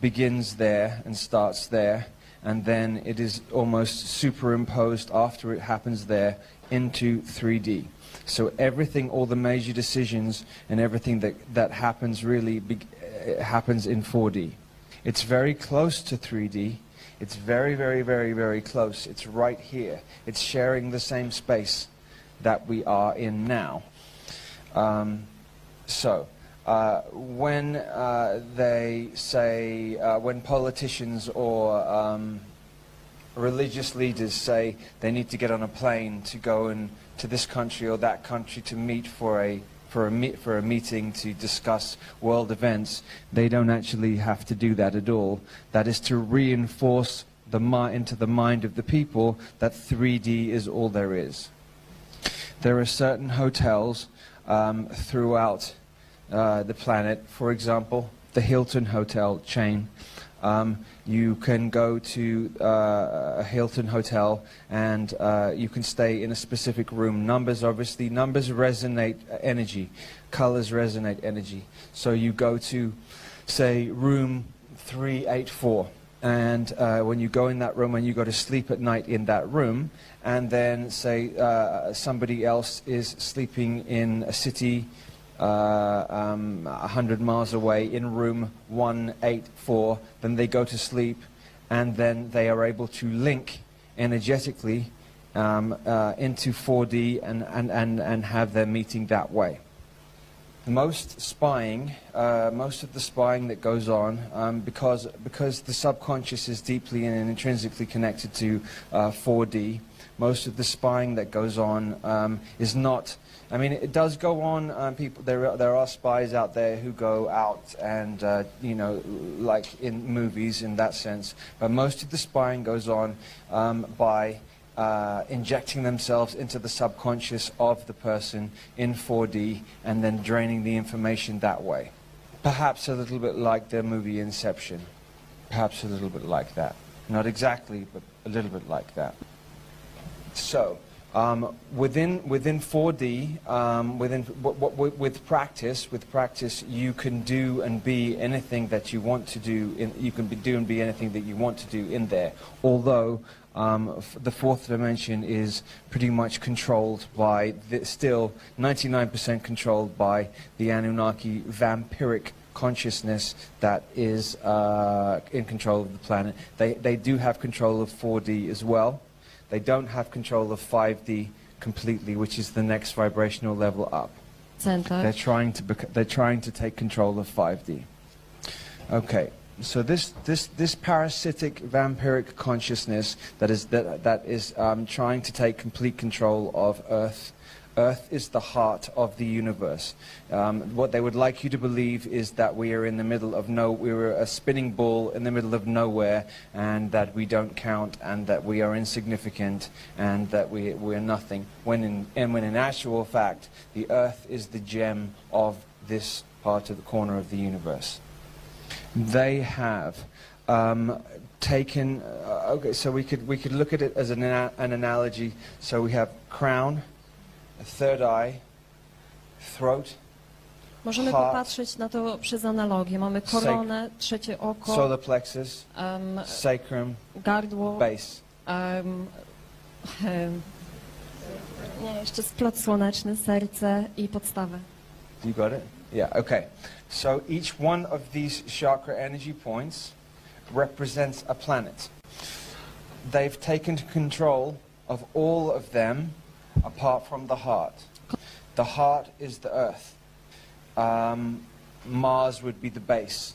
begins there and starts there, and then it is almost superimposed after it happens there into 3D. So everything, all the major decisions and everything that happens really happens in 4D. It's very close to 3D. It's very, very, very, very close. It's right here. It's sharing the same space that we are in now. When they say, when politicians or religious leaders say they need to get on a plane to go to this country or that country to meet for a meeting to discuss world events, they don't actually have to do that at all. That is to reinforce into the mind of the people that 3D is all there is. There are certain hotels throughout the planet, for example, the Hilton hotel chain. You can go to a Hilton hotel and you can stay in a specific room. Numbers resonate energy, colors resonate energy. So you go to, say, room 384, and when you go in that room and you go to sleep at night in that room, and then say somebody else is sleeping in a city 100 miles away in room 184, then they go to sleep, and then they are able to link energetically into 4D and have their meeting that way. Most of the spying that goes on, because the subconscious is deeply and intrinsically connected to 4D, most of the spying that goes on is not. I mean, it does go on. There are spies out there who go out and like in movies in that sense. But most of the spying goes on by injecting themselves into the subconscious of the person in 4D and then draining the information that way. Perhaps a little bit like the movie Inception. Perhaps a little bit like that. Not exactly, but a little bit like that. So, within 4D, with practice, you can do and be anything that you want to do. You can do and be anything that you want to do in there. Although the fourth dimension is pretty much controlled by, still 99% controlled by the Anunnaki vampiric consciousness that is in control of the planet. They do have control of 4D as well. They don't have control of 5D completely, which is the next vibrational level up. They're trying to take control of 5D. Okay, so this parasitic vampiric consciousness that is trying to take complete control of Earth. Earth is the heart of the universe. What they would like you to believe is that we are in the middle of we're a spinning ball in the middle of nowhere, and that we don't count, and that we are insignificant, and that we're nothing. When in actual fact, the Earth is the gem of this part of the corner of the universe. They have taken. Okay, so we could look at it as an analogy. So we have crown, third eye, throat, Możemy heart, popatrzeć na to przez analogię. Mamy koronę, trzecie oko, solar plexus, sacrum, gardło, base. Nie, jeszcze splot słoneczny, serce i podstawę. You got it? Yeah, okay. So each one of these chakra energy points represents a planet. They've taken control of all of them apart from the heart. The heart is the Earth. Mars would be the base.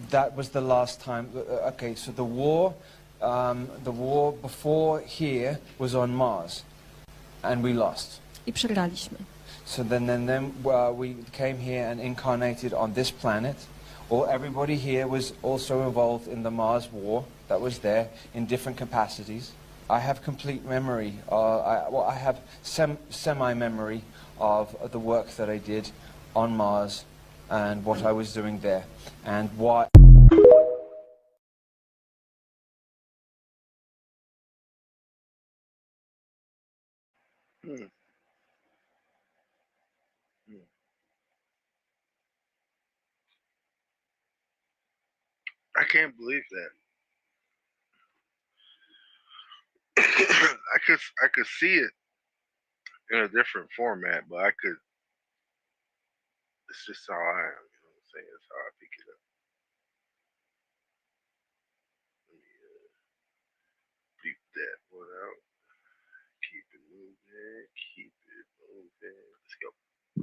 That was the last time. Okay, so the war before here was on Mars, and we lost. I przegraliśmy. So then we came here and incarnated on this planet. Everybody here was also involved in the Mars war that was there in different capacities. I have complete memory. I have semi-memory of the work that I did on Mars and what I was doing there, and why. Hmm. Hmm. I can't believe that. I could see it in a different format, but I could. It's just how I am. You know what I'm saying? It's how I pick it up. Let me beep that one out. Keep it moving. Keep it moving. Let's go.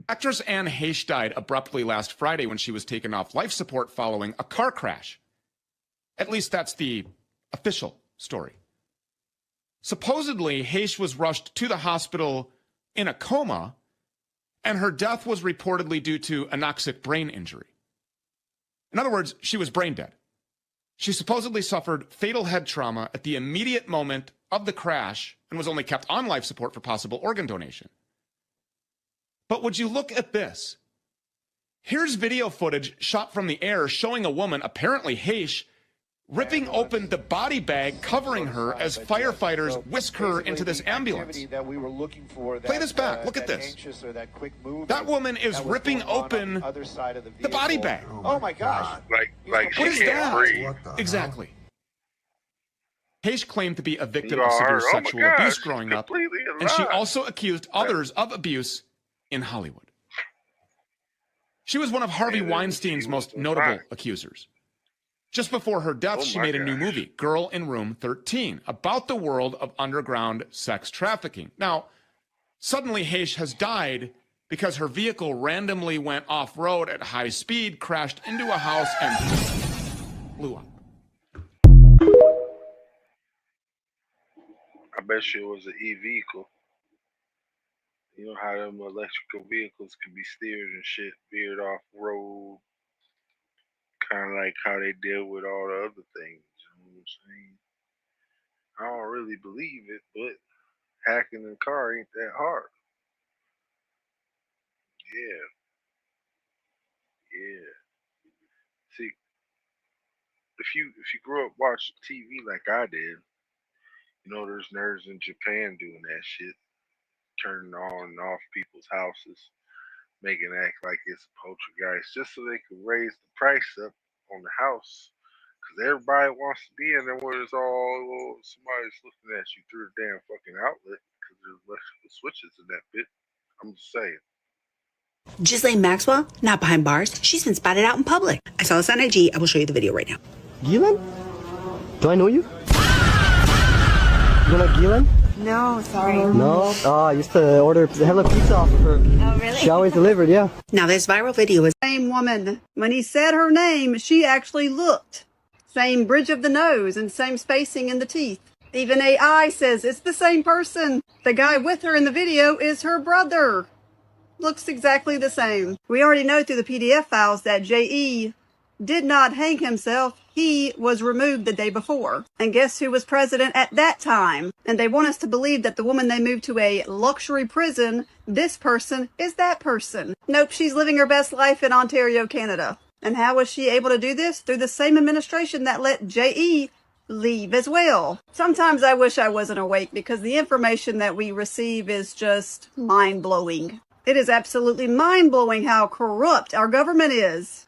Actress Anne Heche died abruptly last Friday when she was taken off life support following a car crash. At least that's the official story. Supposedly, Heche was rushed to the hospital in a coma, and her death was reportedly due to anoxic brain injury. In other words, she was brain dead. She supposedly suffered fatal head trauma at the immediate moment of the crash and was only kept on life support for possible organ donation. But would you look at this? Here's video footage shot from the air showing a woman, apparently Heche, ripping open the body bag covering her as firefighters whisk her into this ambulance. Play this back. Look at this. That woman is ripping open the body bag. Oh my gosh. Like what she is can't that? breathe. Exactly. Heche claimed to be a victim You of all severe heard, "Oh my sexual gosh, abuse she's growing up, completely and she alive." also accused others of abuse in Hollywood. She was one of Harvey Weinstein's most notable accusers. Just before her death, she made a new movie, Girl in Room 13, about the world of underground sex trafficking. Now, suddenly Heche has died because her vehicle randomly went off-road at high speed, crashed into a house, and blew up. I bet you it was an e-vehicle. You know how them electrical vehicles can be steered and shit, veered off road, kind of like how they deal with all the other things. You know what I'm saying? I don't really believe it, but hacking a car ain't that hard. Yeah, yeah. See, if you grew up watching TV like I did, you know there's nerds in Japan doing that shit, turning on and off people's houses, making it act like it's a poltergeist, just so they can raise the price up on the house. Because everybody wants to be in there where it's all somebody's looking at you through the damn fucking outlet because there's electrical switches in that bit. I'm just saying. Ghislaine Maxwell, not behind bars. She's been spotted out in public. I saw this on IG. I will show you the video right now. Ghislaine? Do I know you? You know Ghislaine? No, sorry. No? Oh, I used to order hella pizza off of her. Oh, really? She always delivered, yeah. Now, this viral video is... Same woman. When he said her name, she actually looked. Same bridge of the nose and same spacing in the teeth. Even AI says it's the same person. The guy with her in the video is her brother. Looks exactly the same. We already know through the PDF files that J.E. did not hang himself. He was removed the day before. And guess who was president at that time? And they want us to believe that the woman they moved to a luxury prison, this person is that person. Nope, she's living her best life in Ontario, Canada. And how was she able to do this? Through the same administration that let J.E. leave as well. Sometimes I wish I wasn't awake because the information that we receive is just mind-blowing. It is absolutely mind-blowing how corrupt our government is.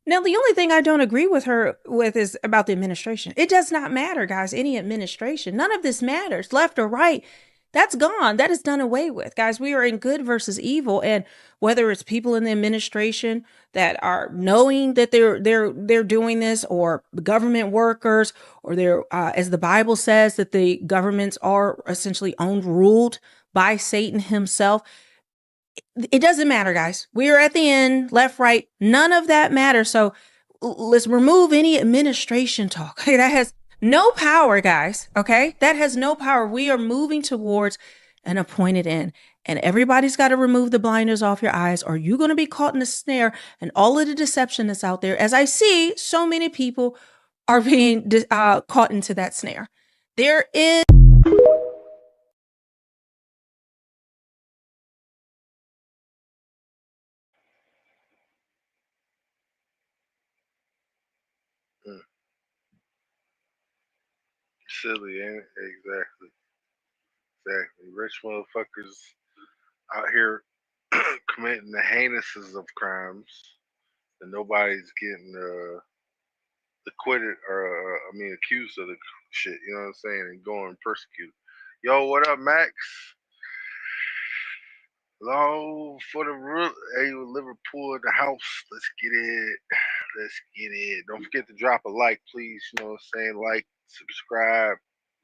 Now, the only thing I don't agree with her with is about the administration. It does not matter, guys, any administration. None of this matters, left or right. That's gone. That is done away with. Guys, we are in good versus evil. And whether it's people in the administration that are knowing that they're doing this, or government workers, or they're, as the Bible says, that the governments are essentially owned, ruled by Satan himself. It doesn't matter, guys. We are at the end, left, right. None of that matters. So let's remove any administration talk. Okay, that has no power, guys. Okay, that has no power. We are moving towards an appointed end, and everybody's got to remove the blinders off your eyes, or you're going to be caught in a snare and all of the deception that's out there. As I see, so many people are being caught into that snare. There is. silly, ain't it? Exactly. Exactly. Rich motherfuckers out here committing the heinouses of crimes, and nobody's getting acquitted or accused of the shit. You know what I'm saying? And going persecuted. Yo, what up, Max? Hello for the real. Hey, Liverpool in the house. Let's get it. Let's get it. Don't forget to drop a like, please. You know what I'm saying? Like, subscribe,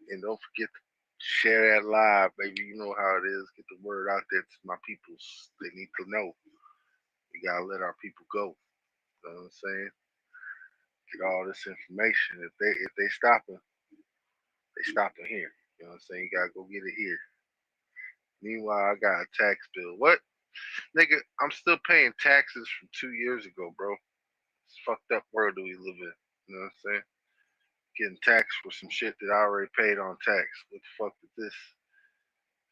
and don't forget to share that live, baby. You know how it is. Get the word out there to my peoples. They need to know. We gotta let our people go. You know what I'm saying? Get all this information. If they stopping, they stopping here. You know what I'm saying? You gotta go get it here. Meanwhile, I got a tax bill. What? Nigga, I'm still paying taxes from 2 years ago, bro. It's fucked up world that we live in. You know what I'm saying? Getting taxed for some shit that I already paid on tax. What the fuck is this?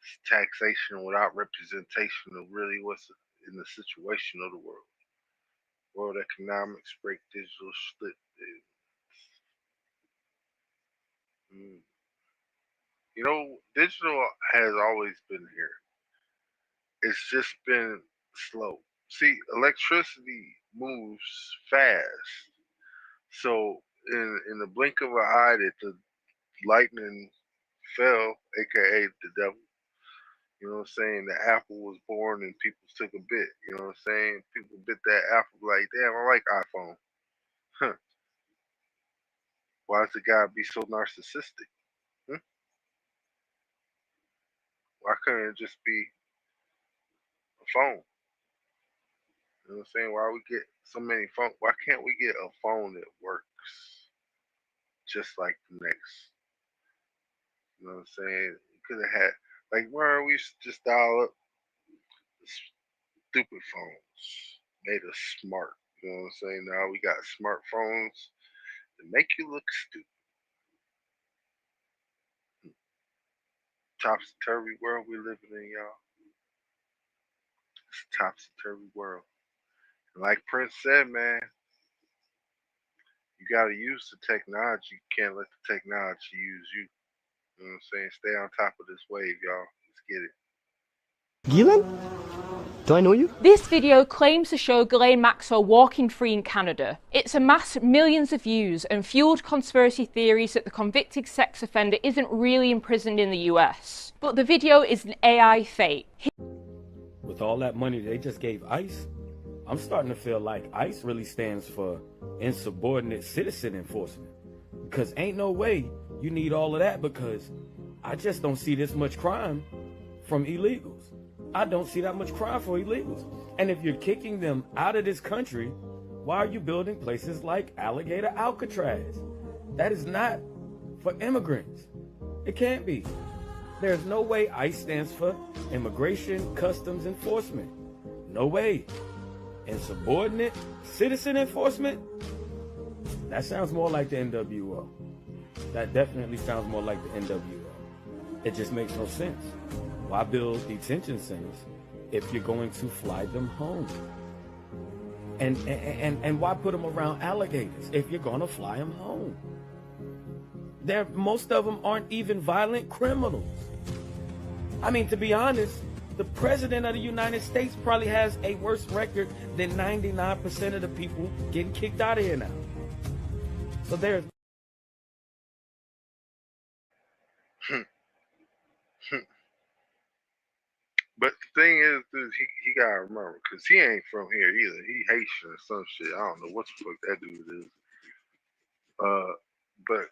It's taxation without representation of really what's in the situation of the world. World economics break digital split. You know, digital has always been here. It's just been slow. See, electricity moves fast. So in the blink of an eye that the lightning fell, aka the devil, you know what I'm saying? The apple was born and people took a bit. You know what I'm saying? People bit that apple like, damn, I like iPhone. Huh. Why does the guy be so narcissistic? Hmm? Why couldn't it just be a phone? You know what I'm saying? Why we get so many phones? Why can't we get a phone that works just like the next? You know what I'm saying? You could have had, like, where we used to just dial up stupid phones, made us smart. You know what I'm saying? Now we got smartphones that make you look stupid. Topsy turvy world we living in, y'all. It's a topsy turvy world. And like Prince said, man, you gotta use the technology. You can't let the technology use you. You know what I'm saying? Stay on top of this wave, y'all. Let's get it. Gillen? Do I know you? This video claims to show Ghislaine Maxwell walking free in Canada. It's amassed millions of views and fueled conspiracy theories that the convicted sex offender isn't really imprisoned in the US. But the video is an AI fake. With all that money they just gave ICE, I'm starting to feel like ICE really stands for insubordinate citizen enforcement. Because ain't no way you need all of that, because I just don't see this much crime from illegals. I don't see that much crime for illegals. And if you're kicking them out of this country, why are you building places like Alligator Alcatraz? That is not for immigrants. It can't be. There's no way ICE stands for Immigration Customs Enforcement. No way. Insubordinate citizen enforcement? That sounds more like the NWO. That definitely sounds more like the NWO. It just makes no sense. Why build detention centers if you're going to fly them home? And why put them around alligators if you're going to fly them home? Most of them aren't even violent criminals. I mean, to be honest, the president of the United States probably has a worse record than 99% of the people getting kicked out of here now. So there's... But the thing is, dude, he gotta remember, cause he ain't from here either. He Haitian or some shit. I don't know what the fuck that dude is. But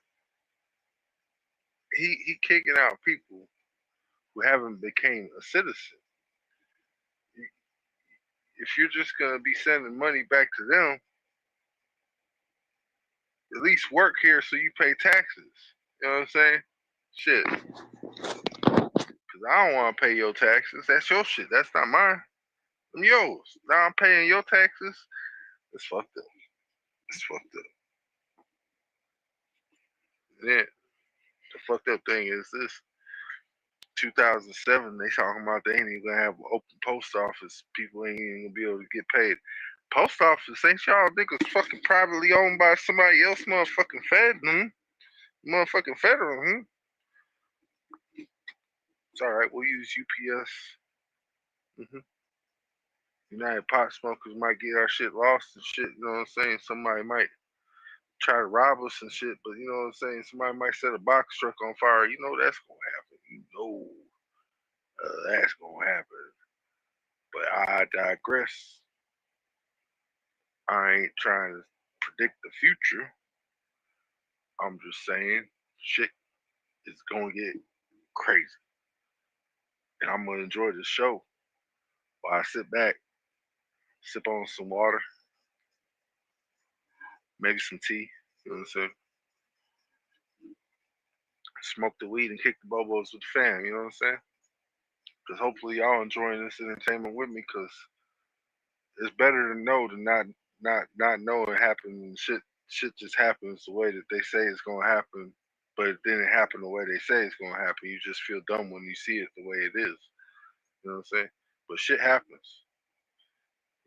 he kicking out people who haven't became a citizen. If you're just gonna be sending money back to them, at least work here so you pay taxes. You know what I'm saying? Shit. Cause I don't want to pay your taxes. That's your shit. That's not mine. Them yours. Now I'm paying your taxes. It's fucked up. It's fucked up. Yeah. The fucked up thing is this. 2007, they talking about they ain't even gonna have an open post office. People ain't even gonna be able to get paid. Post office, ain't y'all niggas fucking privately owned by somebody else motherfucking fed them? Motherfucking federal, It's alright, we'll use UPS. United Pot Smokers might get our shit lost and shit, you know what I'm saying? Somebody might try to rob us and shit, but you know what I'm saying? Somebody might set a box truck on fire. You know that's gonna happen. You know that's gonna happen. But I digress. I ain't trying to predict the future. I'm just saying shit is gonna get crazy. And I'm gonna enjoy this show while I sit back, sip on some water, maybe some tea, you know what I'm saying? Smoke the weed and kick the bobos with the fam, you know what I'm saying? Because hopefully y'all enjoying this entertainment with me, because it's better to know than not know it happened and shit just happens the way that they say it's gonna happen, but it didn't happen the way they say it's gonna happen. You just feel dumb when you see it the way it is. You know what I'm saying? But shit happens.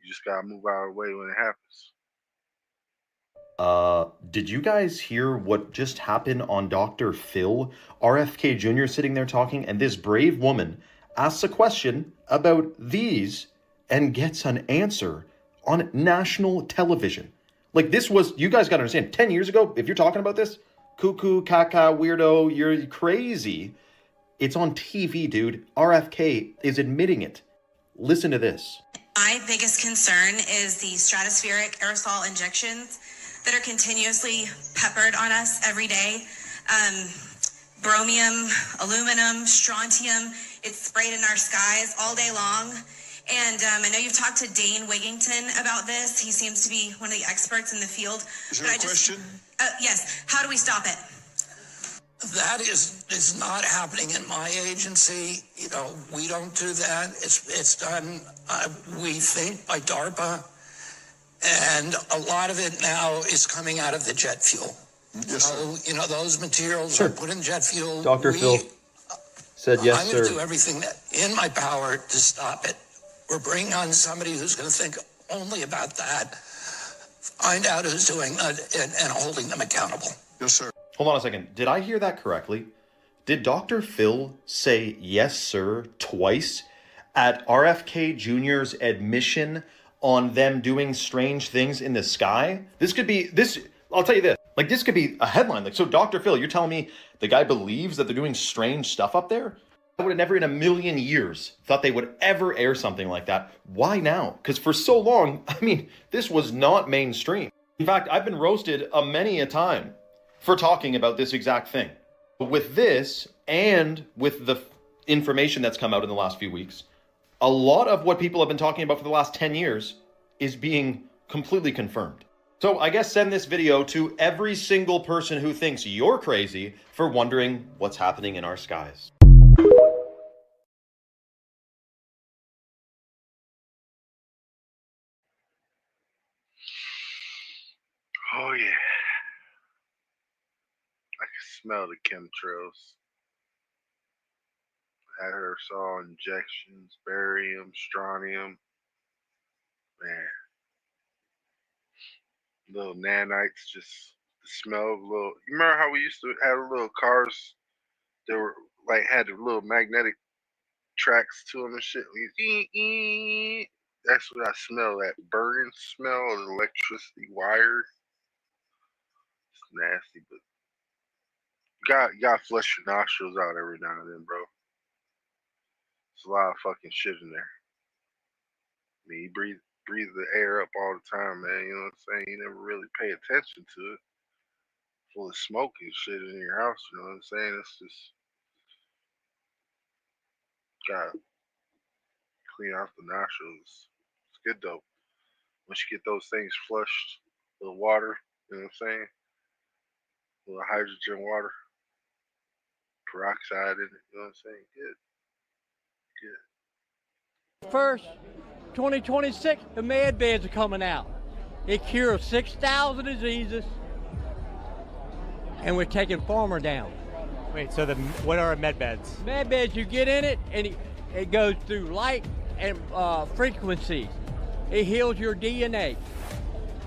You just gotta move out of the way when it happens. Did you guys hear what just happened on Dr. Phil? RFK Jr. sitting there talking, and this brave woman asks a question about these and gets an answer on national television. Like, this was, you guys gotta understand, 10 years ago, if you're talking about this, cuckoo, caca, weirdo, you're crazy. It's on TV, dude. RFK is admitting it. Listen to this. My biggest concern is the stratospheric aerosol injections that are continuously peppered on us every day. Bromium, aluminum, strontium, it's sprayed in our skies all day long. And I know you've talked to Dane Wigington about this. He seems to be one of the experts in the field. Is there a question? Yes. How do we stop it? That is not happening in my agency. You know, we don't do that. It's done, we think, by DARPA. And a lot of it now is coming out of the jet fuel. Yes, so, you know, those materials are put in jet fuel. Dr. Phil said yes, I'm going to do everything that in my power to stop it. We're bringing on somebody who's going to think only about that, find out who's doing it, and holding them accountable. Yes, sir. Hold on a second. Did I hear that correctly? Did Dr. Phil say yes, sir, twice at RFK Jr.'s admission on them doing strange things in the sky? This could be, I'll tell you this, like, this could be a headline. Like, so Dr. Phil, you're telling me the guy believes that they're doing strange stuff up there? I would have never in a million years thought they would ever air something like that. Why now? Because for so long, I mean, this was not mainstream. In fact, I've been roasted many a time for talking about this exact thing. With this, and with the information that's come out in the last few weeks, a lot of what people have been talking about for the last 10 years is being completely confirmed. So I guess send this video to every single person who thinks you're crazy for wondering what's happening in our skies. Oh yeah. I can smell the chemtrails. Aerosol injections, barium, strontium. Man. Little nanites, just the smell of little. You remember how we used to have little cars that were like had the little magnetic tracks to them and shit? That's what I smell, that burning smell of electricity wires. It's nasty, but you gotta flush your nostrils out every now and then, bro. There's a lot of fucking shit in there. I mean, you breathe the air up all the time, man. You know what I'm saying? You never really pay attention to it. Full of smoke and shit in your house, you know what I'm saying? It's just gotta clean out the nostrils. It's good though. Once you get those things flushed, a little water, you know what I'm saying? A little hydrogen water, peroxide in it, you know what I'm saying? Good. First, 2026, the med beds are coming out. It cures 6,000 diseases, and we're taking farmer down. Wait, so what are med beds? Med beds, you get in it, and it goes through light and frequencies. It heals your DNA.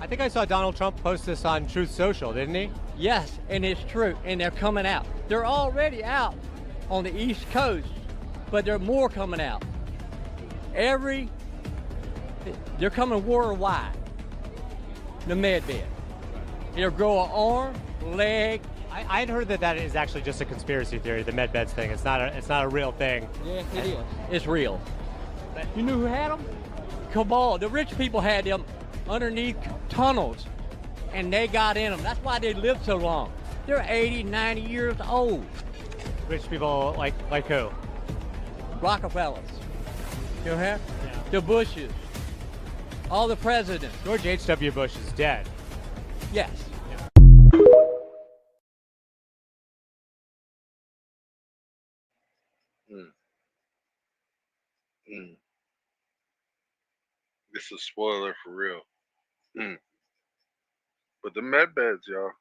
I think I saw Donald Trump post this on Truth Social, didn't he? Yes, and it's true, and they're coming out. They're already out on the East Coast, but there are more coming out. They're coming worldwide. The med bed. It'll grow an arm, leg. I'd heard that is actually just a conspiracy theory, the med beds thing. It's not a real thing. Yeah, it is. It's real. You knew who had them? Cabal. The rich people had them underneath tunnels, and they got in them. That's why they lived so long. They're 80, 90 years old. Rich people like who? Rockefellers. You know, yeah. The Bushes. All the presidents. George H.W. Bush is dead. Yes. This is a spoiler for real. But the med beds, y'all.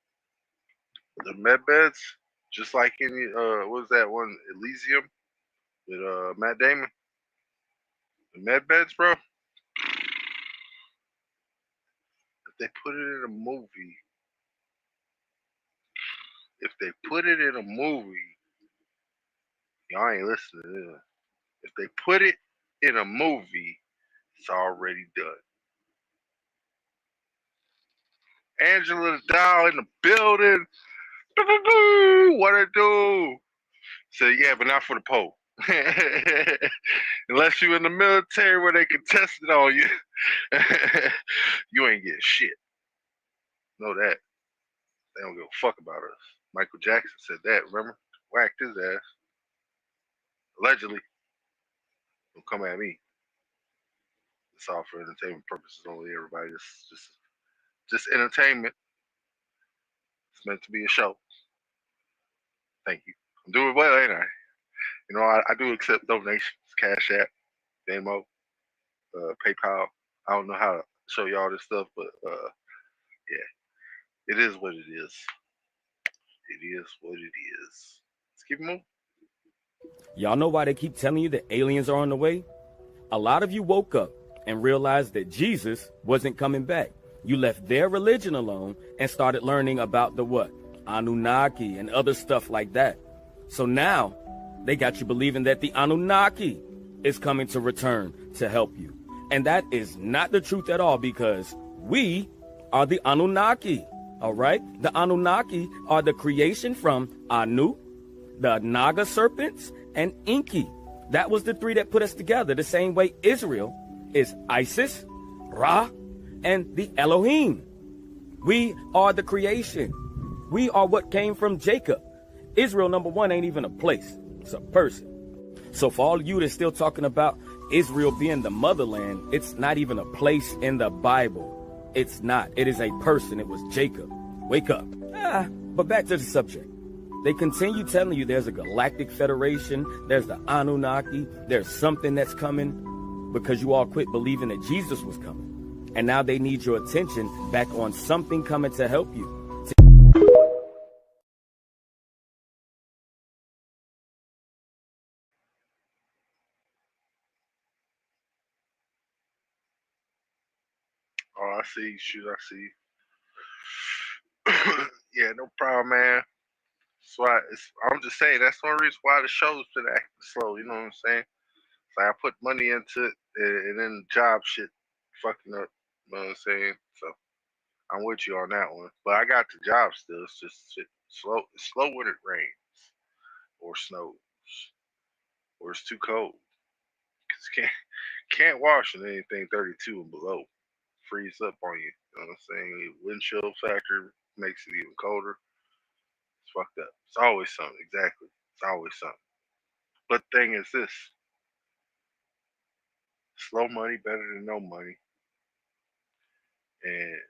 The med beds, just like in what was that one, Elysium, with Matt Damon. The med beds, bro. If they put it in a movie, y'all ain't listening to this. If they put it in a movie, it's already done. Angela Dow in the building. What it do? So yeah, but not for the Pope. Unless you in the military where they can test it on you, you ain't getting shit. Know that. They don't give a fuck about us. Michael Jackson said that, remember? Whacked his ass. Allegedly. Don't come at me. It's all for entertainment purposes only, everybody. Just entertainment. It's meant to be a show. Thank you. I'm doing well, ain't I? You know, I do accept donations, Cash App, VENMO, PayPal. I don't know how to show you all this stuff, but yeah, it is what it is. It is what it is. Let's keep it moving. Y'all know why they keep telling you that aliens are on the way? A lot of you woke up and realized that Jesus wasn't coming back. You left their religion alone and started learning about the what? Anunnaki and other stuff like that. So now they got you believing that the Anunnaki is coming to return to help you. And that is not the truth at all, because we are the Anunnaki. All right? The Anunnaki are the creation from Anu, the Naga serpents, and Enki. That was the three that put us together, the same way Israel is Isis, Ra, and the Elohim. We are the creation. We are what came from Jacob. Israel, number one, ain't even a place. It's a person. So for all you that's still talking about Israel being the motherland, it's not even a place in the Bible. It's not. It is a person. It was Jacob. Wake up. But back to the subject. They continue telling you there's a galactic federation, there's the Anunnaki, there's something that's coming, because you all quit believing that Jesus was coming. And now they need your attention back on something coming to help you. Oh, I see. Shoot, I see. Yeah, no problem, man. So I'm just saying that's one reason why the show's been acting slow. You know what I'm saying? It's like I put money into it, and then the job shit fucking up. You know what I'm saying? So I'm with you on that one. But I got the job still. It's just shit slow. It's slow when it rains or snows or it's too cold. 'Cause you can't wash in anything 32 and below. Freeze up on you. You know what I'm saying? Wind chill factor makes it even colder. It's fucked up. It's always something. Exactly. It's always something. But the thing is this: slow money better than no money. And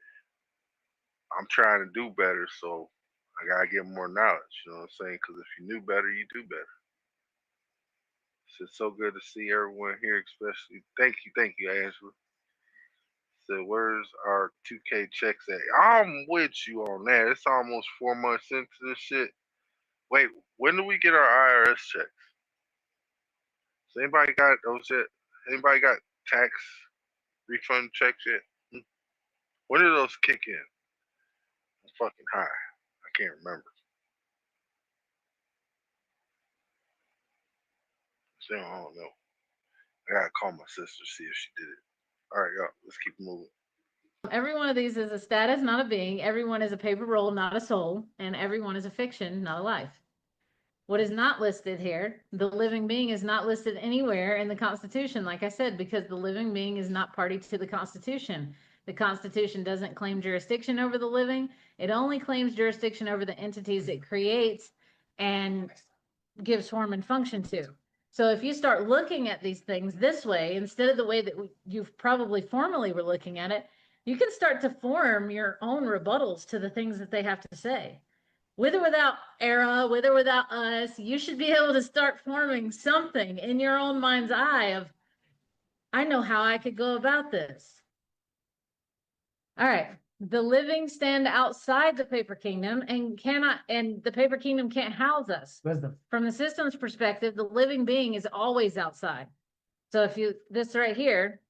I'm trying to do better, so I gotta get more knowledge. You know what I'm saying? Because if you knew better, you do better. It's so good to see everyone here, especially. Thank you, Angela. So where's our 2K checks at? I'm with you on that. It's almost 4 months into this shit. Wait, when do we get our IRS checks? Has anybody got those yet? Anybody got tax refund checks yet? When do those kick in? I'm fucking high. I can't remember. So I don't know. I gotta call my sister, see if she did it. All right, y'all, let's keep moving. Every one of these is a status, not a being. Everyone is a paper roll, not a soul. And everyone is a fiction, not a life. What is not listed here, the living being is not listed anywhere in the Constitution, like I said, because the living being is not party to the Constitution. The Constitution doesn't claim jurisdiction over the living. It only claims jurisdiction over the entities it creates and gives form and function to. So if you start looking at these things this way, instead of the way that you've probably formally were looking at it, you can start to form your own rebuttals to the things that they have to say. With or without era, with or without us, you should be able to start forming something in your own mind's eye of, I know how I could go about this. All right. The living stand outside the paper kingdom and the paper kingdom can't house us. Wisdom. From the system's perspective, the living being is always outside. So this right here,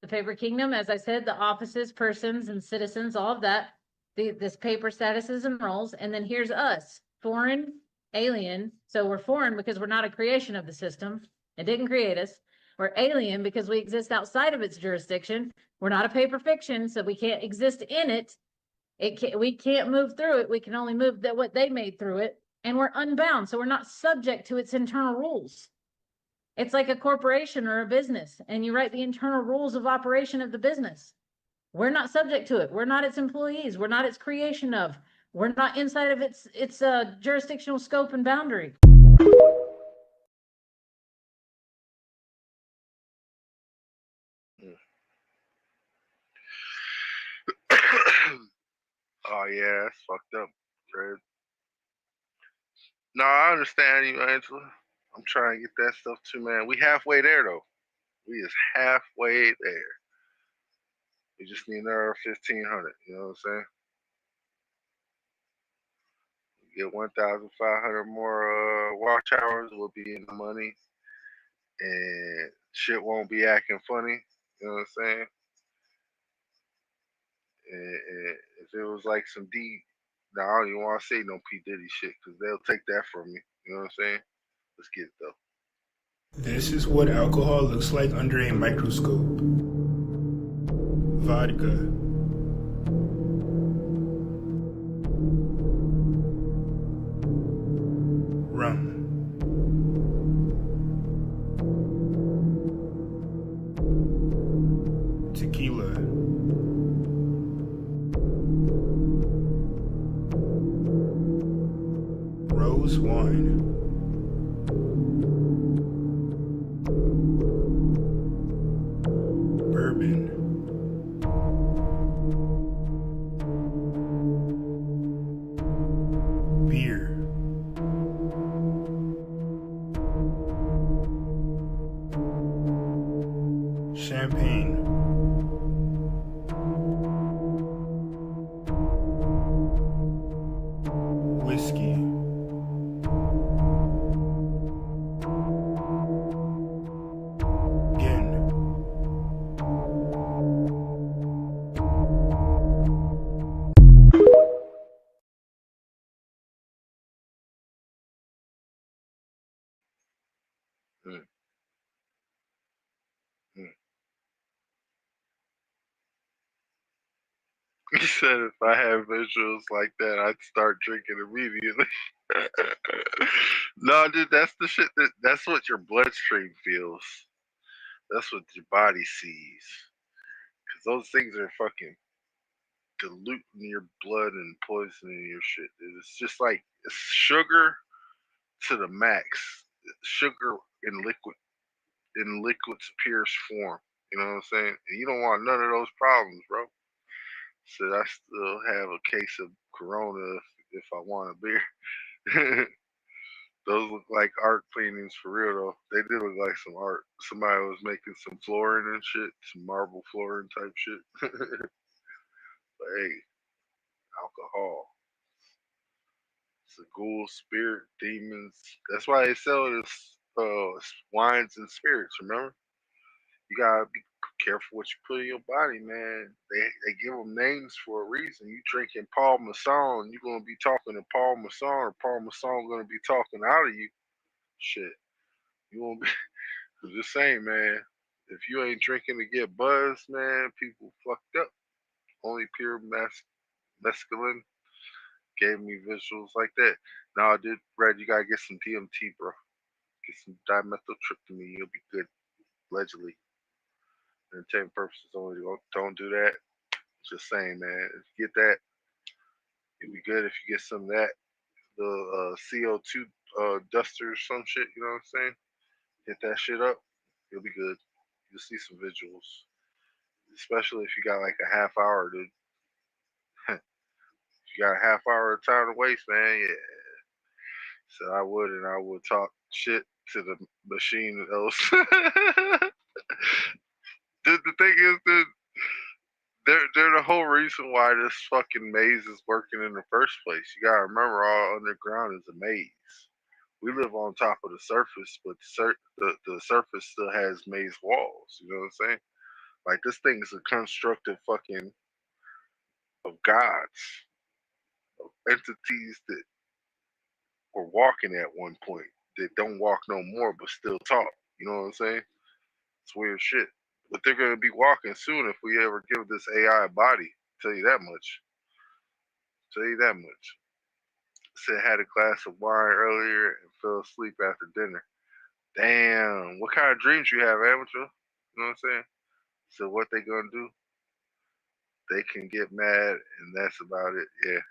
the paper kingdom, as I said, the offices, persons, and citizens, all of that, this paper statuses and roles, and then here's us, foreign, alien. So we're foreign because we're not a creation of the system. It didn't create us. We're alien because we exist outside of its jurisdiction. We're not a paper fiction, so we can't exist in it. We can't move through it. We can only move what they made through it. And we're unbound, so we're not subject to its internal rules. It's like a corporation or a business, and you write the internal rules of operation of the business. We're not subject to it. We're not its employees. We're not its creation of. We're not inside of its jurisdictional scope and boundary. Oh yeah, that's fucked up, Fred. No, I understand you, Angela. I'm trying to get that stuff too, man. We halfway there though. We is halfway there. We just need another 1,500. You know what I'm saying? Get 1,500 more watch hours. We'll be in the money, and shit won't be acting funny. You know what I'm saying? And if it was like some deep, now I don't even want to say no P Diddy shit because they'll take that from me. You know what I'm saying? Let's get it though. This is what alcohol looks like under a microscope. Vodka. Rum. Tequila. Rose wine. Bourbon. Beer. Champagne. Whiskey. Gin. He said if I had visuals like that, I'd start drinking immediately. No, dude, that's the shit. That's what your bloodstream feels. That's what your body sees. Because those things are fucking diluting your blood and poisoning your shit. Dude. It's just like it's sugar to the max. Sugar in liquid's purest form. You know what I'm saying? And you don't want none of those problems, bro. So I still have a case of Corona if I want a beer. Those look like art paintings for real though. They did look like some art. Somebody was making some flooring and shit, some marble flooring type shit. But hey, alcohol. It's a ghoul, spirit, demons. That's why they sell this wines and spirits, remember? You gotta be careful what you put in your body, man. They give them names for a reason. You drinking Paul Masson, you're gonna be talking to Paul Masson, or Paul Masson gonna be talking out of you. Shit, you won't be. I'm just saying, man. If you ain't drinking to get buzzed, man, people fucked up. Only pure mescaline gave me visuals like that. Now I did, Brad. You gotta get some DMT, bro. Get some dimethyltryptamine. You'll be good. Allegedly. Entertainment purposes only. Don't do that. Just saying, man. If you get that, it'd be good if you get some of that. The CO2 duster or some shit. You know what I'm saying? Hit that shit up. You'll be good. You'll see some visuals. Especially if you got like a half hour to. If you got a half hour of time to waste, man. Yeah. So I would talk shit to the machine else. The thing is that they're the whole reason why this fucking maze is working in the first place. You gotta remember, all underground is a maze. We live on top of the surface, but the surface still has maze walls. You know what I'm saying? Like, this thing is a constructed fucking of gods, of entities that were walking at one point that don't walk no more, but still talk. You know what I'm saying? It's weird shit. But they're gonna be walking soon if we ever give this AI a body. Tell you that much. Tell you that much. Said had a glass of wine earlier and fell asleep after dinner. Damn, what kind of dreams you have, amateur? You know what I'm saying? So what they gonna do? They can get mad, and that's about it. Yeah,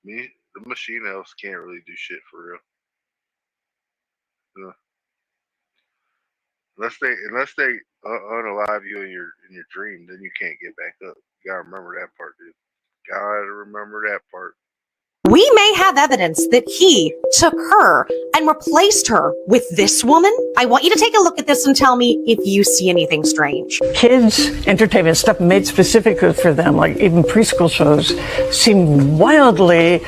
me, the machine elves can't really do shit for real. You know? Unless they unalive you in your dream, then you can't get back up. You gotta remember that part, dude. Gotta remember that part. We may have evidence that he took her and replaced her with this woman. I want you to take a look at this and tell me if you see anything strange. Kids' entertainment stuff made specifically for them, like even preschool shows, seem wildly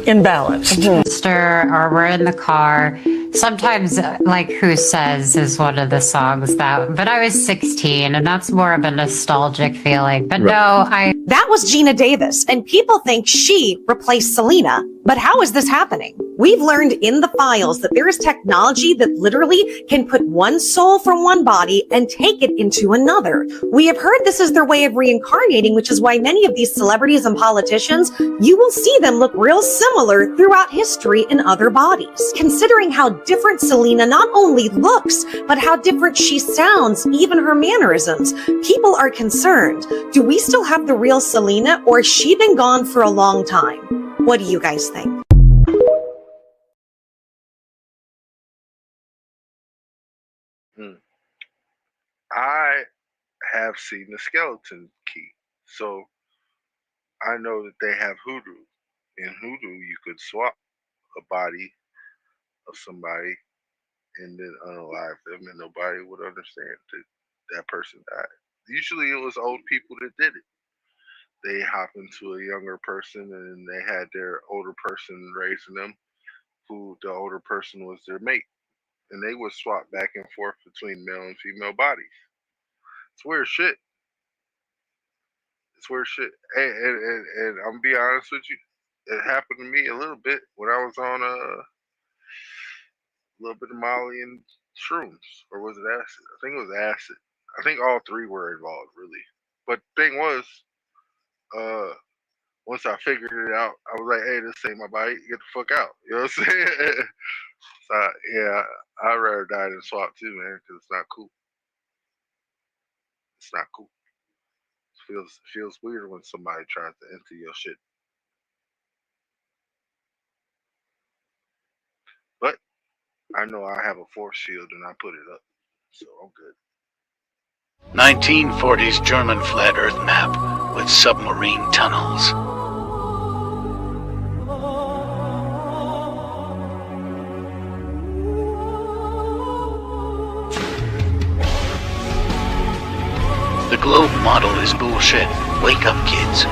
imbalanced. Or we're in the car. Sometimes, like Who Says is one of the songs but I was 16 and that's more of a nostalgic feeling. But right. That was Gina Davis, and people think she replaced Selena. But how is this happening? We've learned in the files that there is technology that literally can put one soul from one body and take it into another. We have heard this is their way of reincarnating, which is why many of these celebrities and politicians, you will see them look real similar throughout history in other bodies. Considering how different Selena not only looks, but how different she sounds, even her mannerisms, people are concerned. Do we still have the real Selena, or has she been gone for a long time? What do you guys think? I have seen the skeleton key, so I know that they have hoodoo. In hoodoo, you could swap a body of somebody and then unalive them, and nobody would understand that that person died. Usually, it was old people that did it. They hop into a younger person, and they had their older person raising them, who the older person was their mate, and they would swap back and forth between male and female bodies. It's weird shit. It's weird shit. And I'm gonna be honest with you, it happened to me a little bit when I was on a little bit of Molly and shrooms, or was it acid? I think it was acid. I think all three were involved, really. But the thing was, once I figured it out, I was like, "Hey, this ain't my body. Get the fuck out." You know what I'm saying? So yeah, I'd rather die than swap too, man, because it's not cool. It's not cool. It feels weird when somebody tries to enter your shit. But I know I have a force shield and I put it up, so I'm good. 1940s German flat Earth map with submarine tunnels. The globe model is bullshit. Wake up, kids.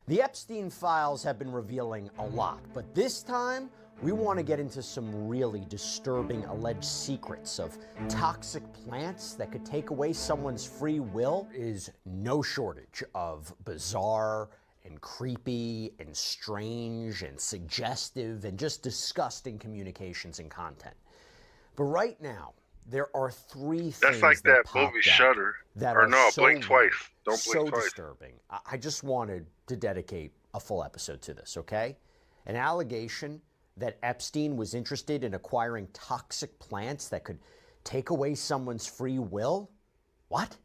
The Epstein files have been revealing a lot, but this time we want to get into some really disturbing alleged secrets of toxic plants that could take away someone's free will. Is no shortage of bizarre and creepy and strange and suggestive and just disgusting communications and content. But right now, there are three things That's like that movie Shudder. that Or are no, so blink twice. Don't so blink twice. disturbing. I just wanted to dedicate a full episode to this, okay? An allegation that Epstein was interested in acquiring toxic plants that could take away someone's free will? What?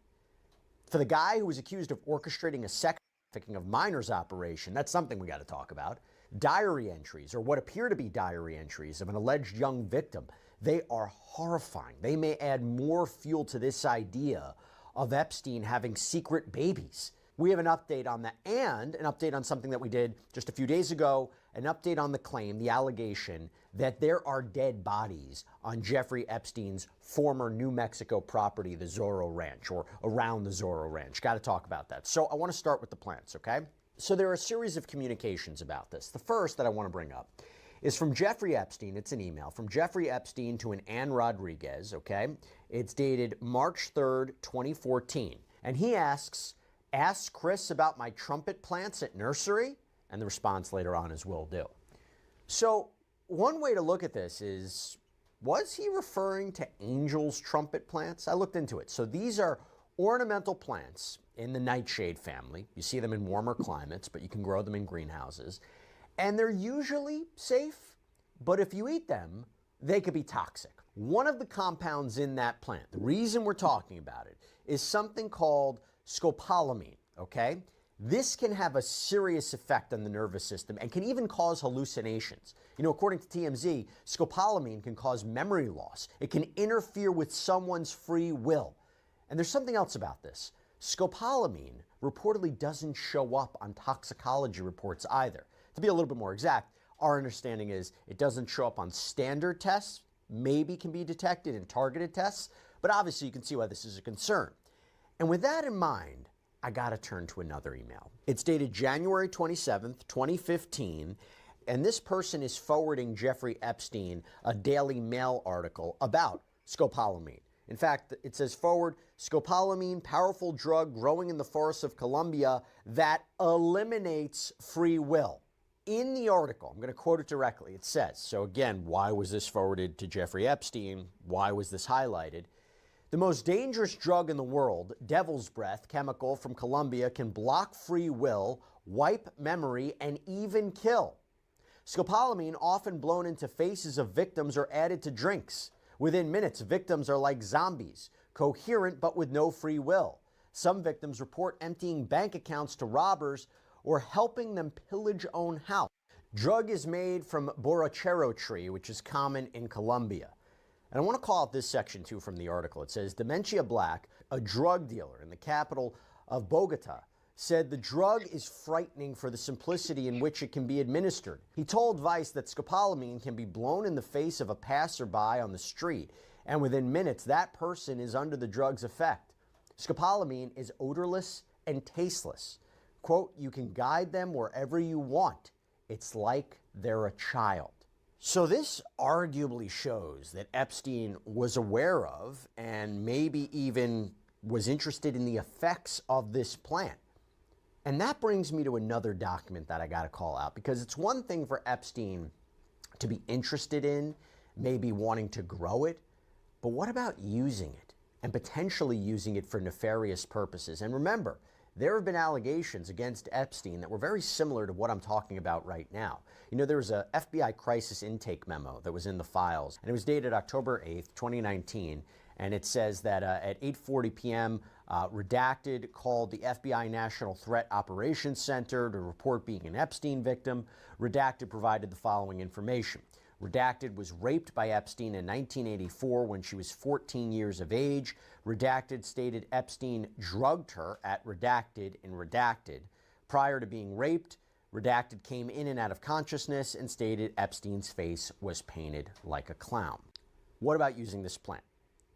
For the guy who was accused of orchestrating a sex trafficking of minors operation, that's something we got to talk about. Diary entries, or what appear to be diary entries of an alleged young victim, they are horrifying. They may add more fuel to this idea of Epstein having secret babies. We have an update on that and an update on something that we did just a few days ago, an update on the claim, the allegation that there are dead bodies on Jeffrey Epstein's former New Mexico property, the Zorro Ranch, or around the Zorro Ranch. Got to talk about that. So I want to start with the plants, okay? So there are a series of communications about this. The first that I want to bring up is from Jeffrey Epstein. It's an email from Jeffrey Epstein to an Ann Rodriguez, okay? It's dated March 3rd, 2014. And he asks, ask Chris about my trumpet plants at nursery? And the response later on is will do. So one way to look at this is, was he referring to Angel's trumpet plants? I looked into it. So these are ornamental plants in the nightshade family. You see them in warmer climates, but you can grow them in greenhouses. And they're usually safe, but if you eat them, they could be toxic. One of the compounds in that plant, the reason we're talking about it, is something called scopolamine, okay? This can have a serious effect on the nervous system and can even cause hallucinations. You know, according to TMZ, scopolamine can cause memory loss. It can interfere with someone's free will. And there's something else about this. Scopolamine reportedly doesn't show up on toxicology reports either. To be a little bit more exact, our understanding is it doesn't show up on standard tests, maybe can be detected in targeted tests, but obviously you can see why this is a concern. And with that in mind, I gotta turn to another email. It's dated January 27th, 2015, and this person is forwarding Jeffrey Epstein a Daily Mail article about scopolamine. In fact, it says forward, scopolamine, powerful drug growing in the forests of Colombia that eliminates free will. In the article, I'm going to quote it directly, it says, so again, why was this forwarded to Jeffrey Epstein? Why was this highlighted? The most dangerous drug in the world, devil's breath, chemical from Colombia, can block free will, wipe memory, and even kill. Scopolamine, often blown into faces of victims or added to drinks. Within minutes, victims are like zombies, coherent but with no free will. Some victims report emptying bank accounts to robbers or helping them pillage own house. Drug is made from borrachero tree, which is common in Colombia. And I want to call out this section too from the article. It says, Dementia Black, a drug dealer in the capital of Bogota, said the drug is frightening for the simplicity in which it can be administered. He told Vice that scopolamine can be blown in the face of a passerby on the street, and within minutes that person is under the drug's effect. Scopolamine is odorless and tasteless. Quote, you can guide them wherever you want. It's like they're a child. So this arguably shows that Epstein was aware of and maybe even was interested in the effects of this plant. And that brings me to another document that I got to call out, because it's one thing for Epstein to be interested in, maybe wanting to grow it, but what about using it and potentially using it for nefarious purposes? And remember, there have been allegations against Epstein that were very similar to what I'm talking about right now. You know, there was a FBI crisis intake memo that was in the files, and it was dated October 8th, 2019, and it says that at 8:40 p.m., Redacted called the FBI National Threat Operations Center to report being an Epstein victim. Redacted provided the following information. Redacted was raped by Epstein in 1984 when she was 14 years of age. Redacted stated Epstein drugged her at Redacted in Redacted. Prior to being raped, Redacted came in and out of consciousness and stated Epstein's face was painted like a clown. What about using this plant?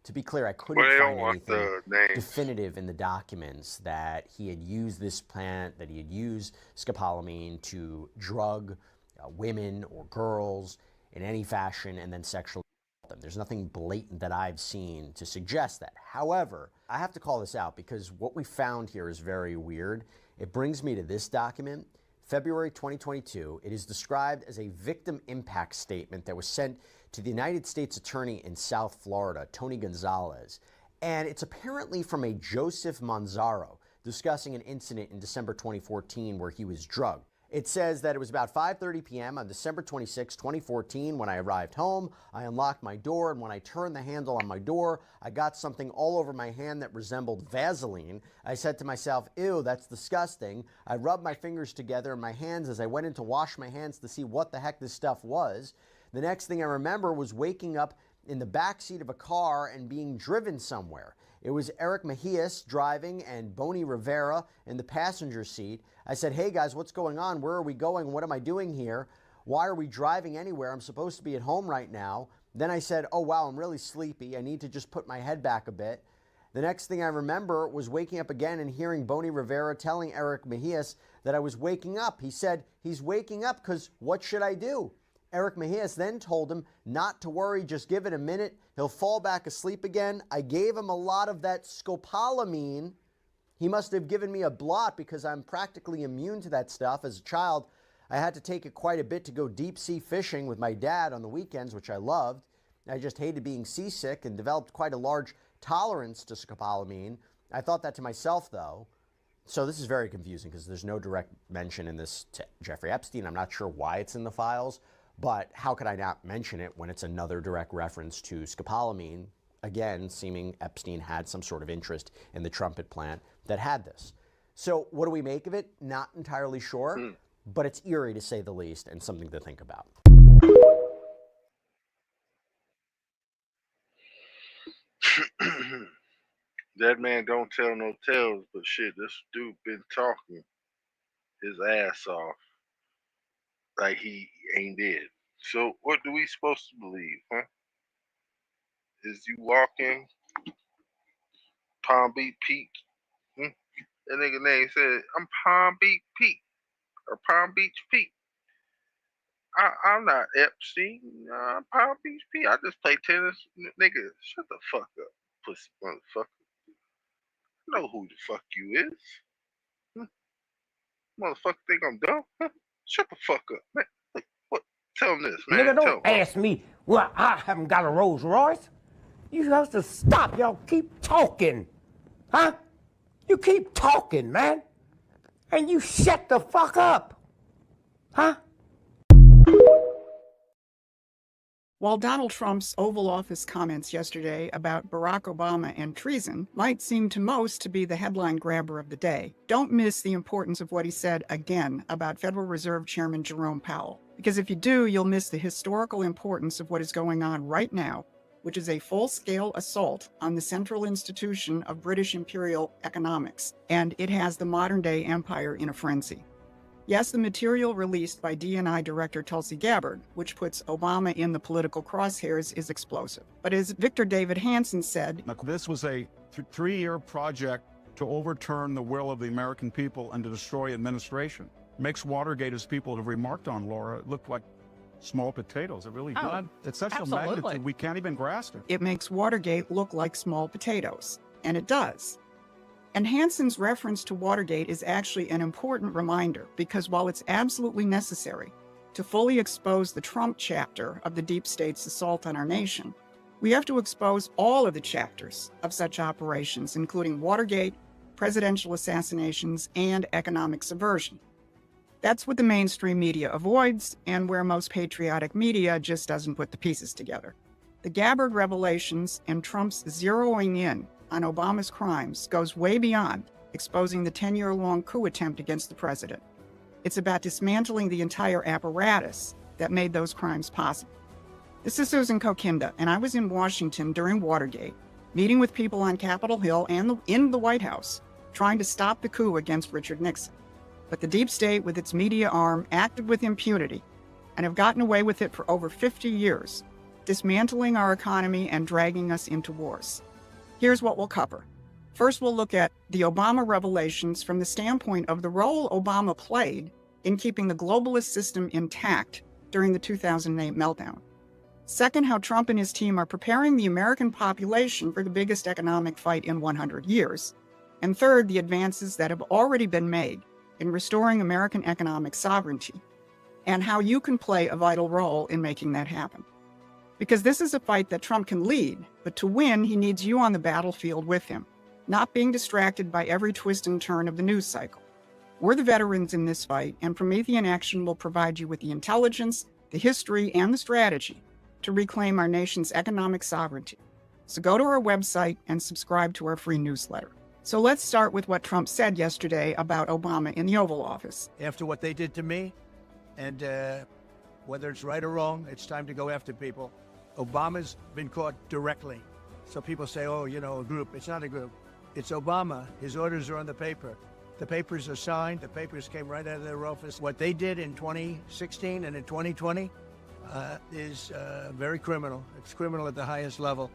To be clear, I couldn't find anything definitive in the documents that he had used this plant, that he had used scopolamine to drug women or girls. in any fashion and then sexually assault them. There's nothing blatant that I've seen to suggest that. However, I have to call this out because what we found here is very weird. It brings me to this document, February 2022. It is described as a victim impact statement that was sent to the United States Attorney in South Florida, Tony Gonzalez. And it's apparently from a Joseph Manzaro discussing an incident in December 2014 where he was drugged. It says that it was about 5:30 p.m. on December 26, 2014 when I arrived home. I unlocked my door, and when I turned the handle on my door, I got something all over my hand that resembled Vaseline. I said to myself, ew, that's disgusting. I rubbed my fingers together in my hands as I went in to wash my hands to see what the heck this stuff was. The next thing I remember was waking up in the backseat of a car and being driven somewhere. It was Eric Mejias driving and Bonnie Rivera in the passenger seat. I said, hey guys, what's going on? Where are we going? What am I doing here? Why are we driving anywhere? I'm supposed to be at home right now. Then I said, oh wow, I'm really sleepy. I need to just put my head back a bit. The next thing I remember was waking up again and hearing Bonnie Rivera telling Eric Mejias that I was waking up. He said, he's waking up because what should I do? Eric Mejias then told him not to worry, just give it a minute. He'll fall back asleep again. I gave him a lot of that scopolamine. He must have given me a blot because I'm practically immune to that stuff. As a child, I had to take it quite a bit to go deep sea fishing with my dad on the weekends, which I loved. I just hated being seasick and developed quite a large tolerance to scopolamine. I thought that to myself, though. So this is very confusing because there's no direct mention in this to Jeffrey Epstein. I'm not sure why it's in the files. But how could I not mention it when it's another direct reference to scopolamine? Again, seeming Epstein had some sort of interest in the trumpet plant that had this. So what do we make of it? Not entirely sure, but it's eerie to say the least and something to think about. That man don't tell no tales, but shit, this dude been talking his ass off like he ain't dead. So what do we supposed to believe, huh? Is you walking Palm Beach Pete? That nigga name said, I'm Palm Beach Pete or Palm Beach Pete. I'm not Epstein. I'm Palm Beach Pete. I just play tennis. Nigga, shut the fuck up, pussy motherfucker. I know who the fuck you is. Motherfucker think I'm dumb? Huh? Shut the fuck up, man. What? Tell him this, man. Nigga, don't ask me. Well, I haven't got a Rolls Royce. You have to stop. Y'all keep talking. Huh? You keep talking, man. And you shut the fuck up. Huh? While Donald Trump's Oval Office comments yesterday about Barack Obama and treason might seem to most to be the headline grabber of the day, don't miss the importance of what he said again about Federal Reserve Chairman Jerome Powell. Because if you do, you'll miss the historical importance of what is going on right now, which is a full-scale assault on the central institution of British imperial economics, and it has the modern-day empire in a frenzy. Yes, the material released by DNI Director Tulsi Gabbard, which puts Obama in the political crosshairs, is explosive. But as Victor David Hansen said, this was a three-year project to overturn the will of the American people and to destroy administration. Makes Watergate, as people have remarked on, Laura, look like small potatoes. It really does. It's such a magnitude, we can't even grasp it. It makes Watergate look like small potatoes. And it does. And Hansen's reference to Watergate is actually an important reminder, because while it's absolutely necessary to fully expose the Trump chapter of the deep state's assault on our nation, we have to expose all of the chapters of such operations, including Watergate, presidential assassinations, and economic subversion. That's what the mainstream media avoids, and where most patriotic media just doesn't put the pieces together. The Gabbard revelations and Trump's zeroing in on Obama's crimes goes way beyond exposing the 10-year-long coup attempt against the president. It's about dismantling the entire apparatus that made those crimes possible. This is Susan Kokinda, and I was in Washington during Watergate, meeting with people on Capitol Hill and in the White House, trying to stop the coup against Richard Nixon. But the deep state, with its media arm, acted with impunity and have gotten away with it for over 50 years, dismantling our economy and dragging us into wars. Here's what we'll cover. First, we'll look at the Obama revelations from the standpoint of the role Obama played in keeping the globalist system intact during the 2008 meltdown. Second, how Trump and his team are preparing the American population for the biggest economic fight in 100 years. And third, the advances that have already been made in restoring American economic sovereignty, and how you can play a vital role in making that happen. Because this is a fight that Trump can lead, but to win, he needs you on the battlefield with him, not being distracted by every twist and turn of the news cycle. We're the veterans in this fight, and Promethean Action will provide you with the intelligence, the history, and the strategy to reclaim our nation's economic sovereignty. So go to our website and subscribe to our free newsletter. So let's start with what Trump said yesterday about Obama in the Oval Office. After what they did to me, and whether it's right or wrong, it's time to go after people. Obama's been caught directly. So people say, oh, you know, a group. It's not a group. It's Obama. His orders are on the paper. The papers are signed. The papers came right out of their office. What they did in 2016 and in 2020 is very criminal. It's criminal at the highest level.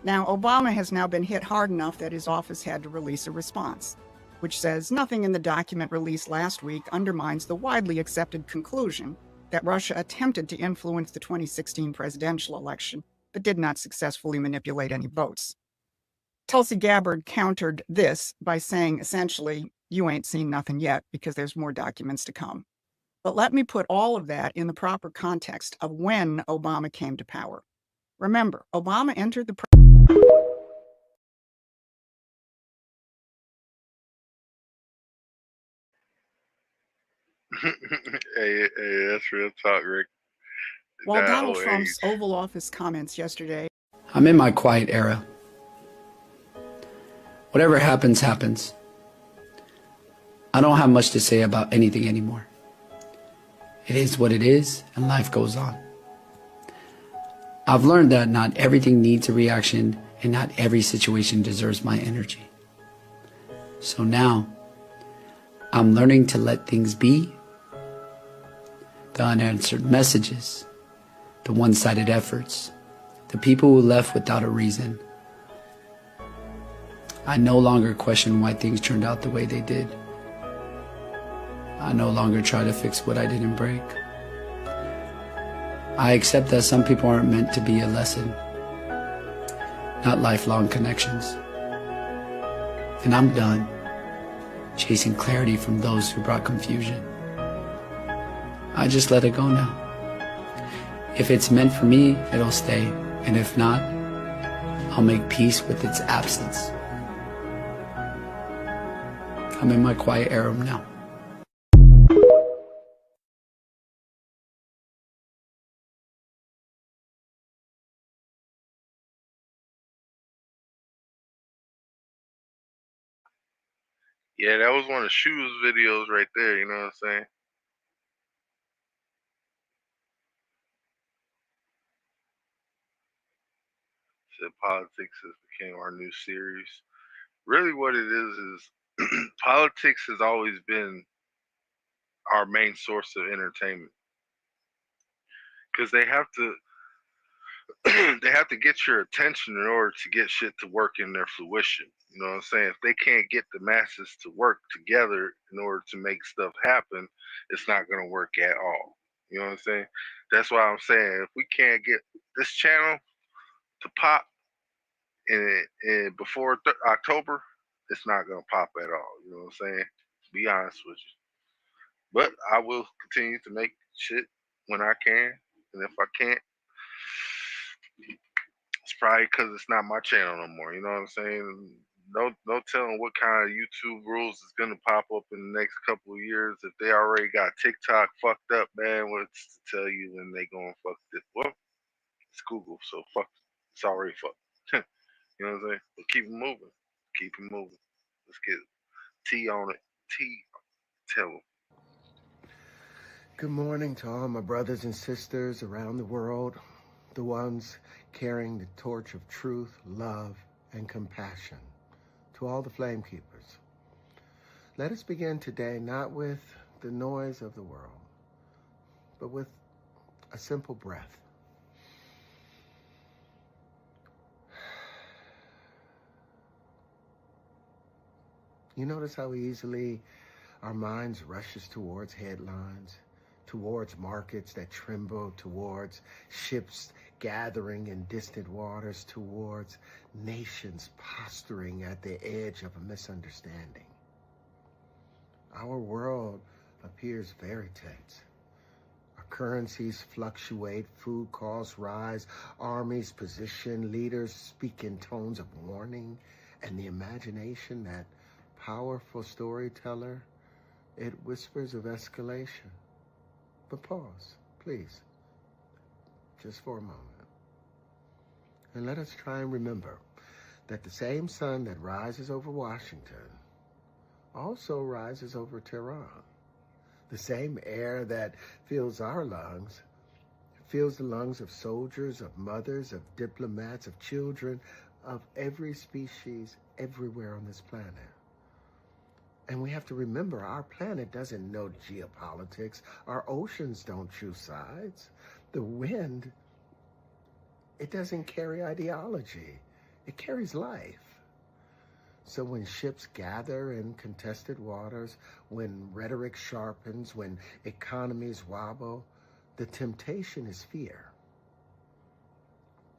Now, Obama has now been hit hard enough that his office had to release a response, which says nothing in the document released last week undermines the widely accepted conclusion that Russia attempted to influence the 2016 presidential election, but did not successfully manipulate any votes. Tulsi Gabbard countered this by saying, essentially, you ain't seen nothing yet because there's more documents to come. But let me put all of that in the proper context of when Obama came to power. Remember, Obama entered the hey, that's real talk, Rick. While That Donald old Trump's age. Oval Office comments yesterday. I'm in my quiet era. Whatever happens, happens. I don't have much to say about anything anymore. It is what it is, and life goes on. I've learned that not everything needs a reaction, and not every situation deserves my energy. So now, I'm learning to let things be. The unanswered messages, the one-sided efforts, the people who left without a reason. I no longer question why things turned out the way they did. I no longer try to fix what I didn't break. I accept that some people aren't meant to be a lesson, not lifelong connections. And I'm done chasing clarity from those who brought confusion. I just let it go now. If it's meant for me, it'll stay. And if not, I'll make peace with its absence. I'm in my quiet era now. Yeah, that was one of Shoes videos right there, you know what I'm saying? Said politics has became our new series. Really what it is politics has always been our main source of entertainment. Because they have to they have to get your attention in order to get shit to work in their fruition. You know what I'm saying? If they can't get the masses to work together in order to make stuff happen, it's not going to work at all. You know what I'm saying? That's why I'm saying if we can't get this channel to pop in before October, it's not going to pop at all. You know what I'm saying? To be honest with you. But I will continue to make shit when I can. And if I can't, it's probably because it's not my channel no more. You know what I'm saying? No telling what kind of YouTube rules is gonna pop up in the next couple of years. If they already got TikTok fucked up, man, what's to tell you when they gonna fuck this? Well, it's Google, so fuck. It's already fucked. You know what I'm saying? But keep it moving. Keep it moving. Let's get T on it. T, tell them. Good morning to all my brothers and sisters around the world, the ones carrying the torch of truth, love, and compassion. To all the flame keepers, let us begin today not with the noise of the world, but with a simple breath. You notice how easily our minds rushes towards headlines, towards markets that tremble, towards ships gathering in distant waters, towards nations posturing at the edge of a misunderstanding. Our world appears very tense. Our currencies fluctuate, food costs rise, armies position, leaders speak in tones of warning, and the imagination, that powerful storyteller, it whispers of escalation. But pause, please, just for a moment. And let us try and remember that the same sun that rises over Washington also rises over Tehran. The same air that fills our lungs fills the lungs of soldiers, of mothers, of diplomats, of children, of every species everywhere on this planet. And we have to remember, our planet doesn't know geopolitics. Our oceans don't choose sides. The wind, it doesn't carry ideology. It carries life. So when ships gather in contested waters, when rhetoric sharpens, when economies wobble, the temptation is fear.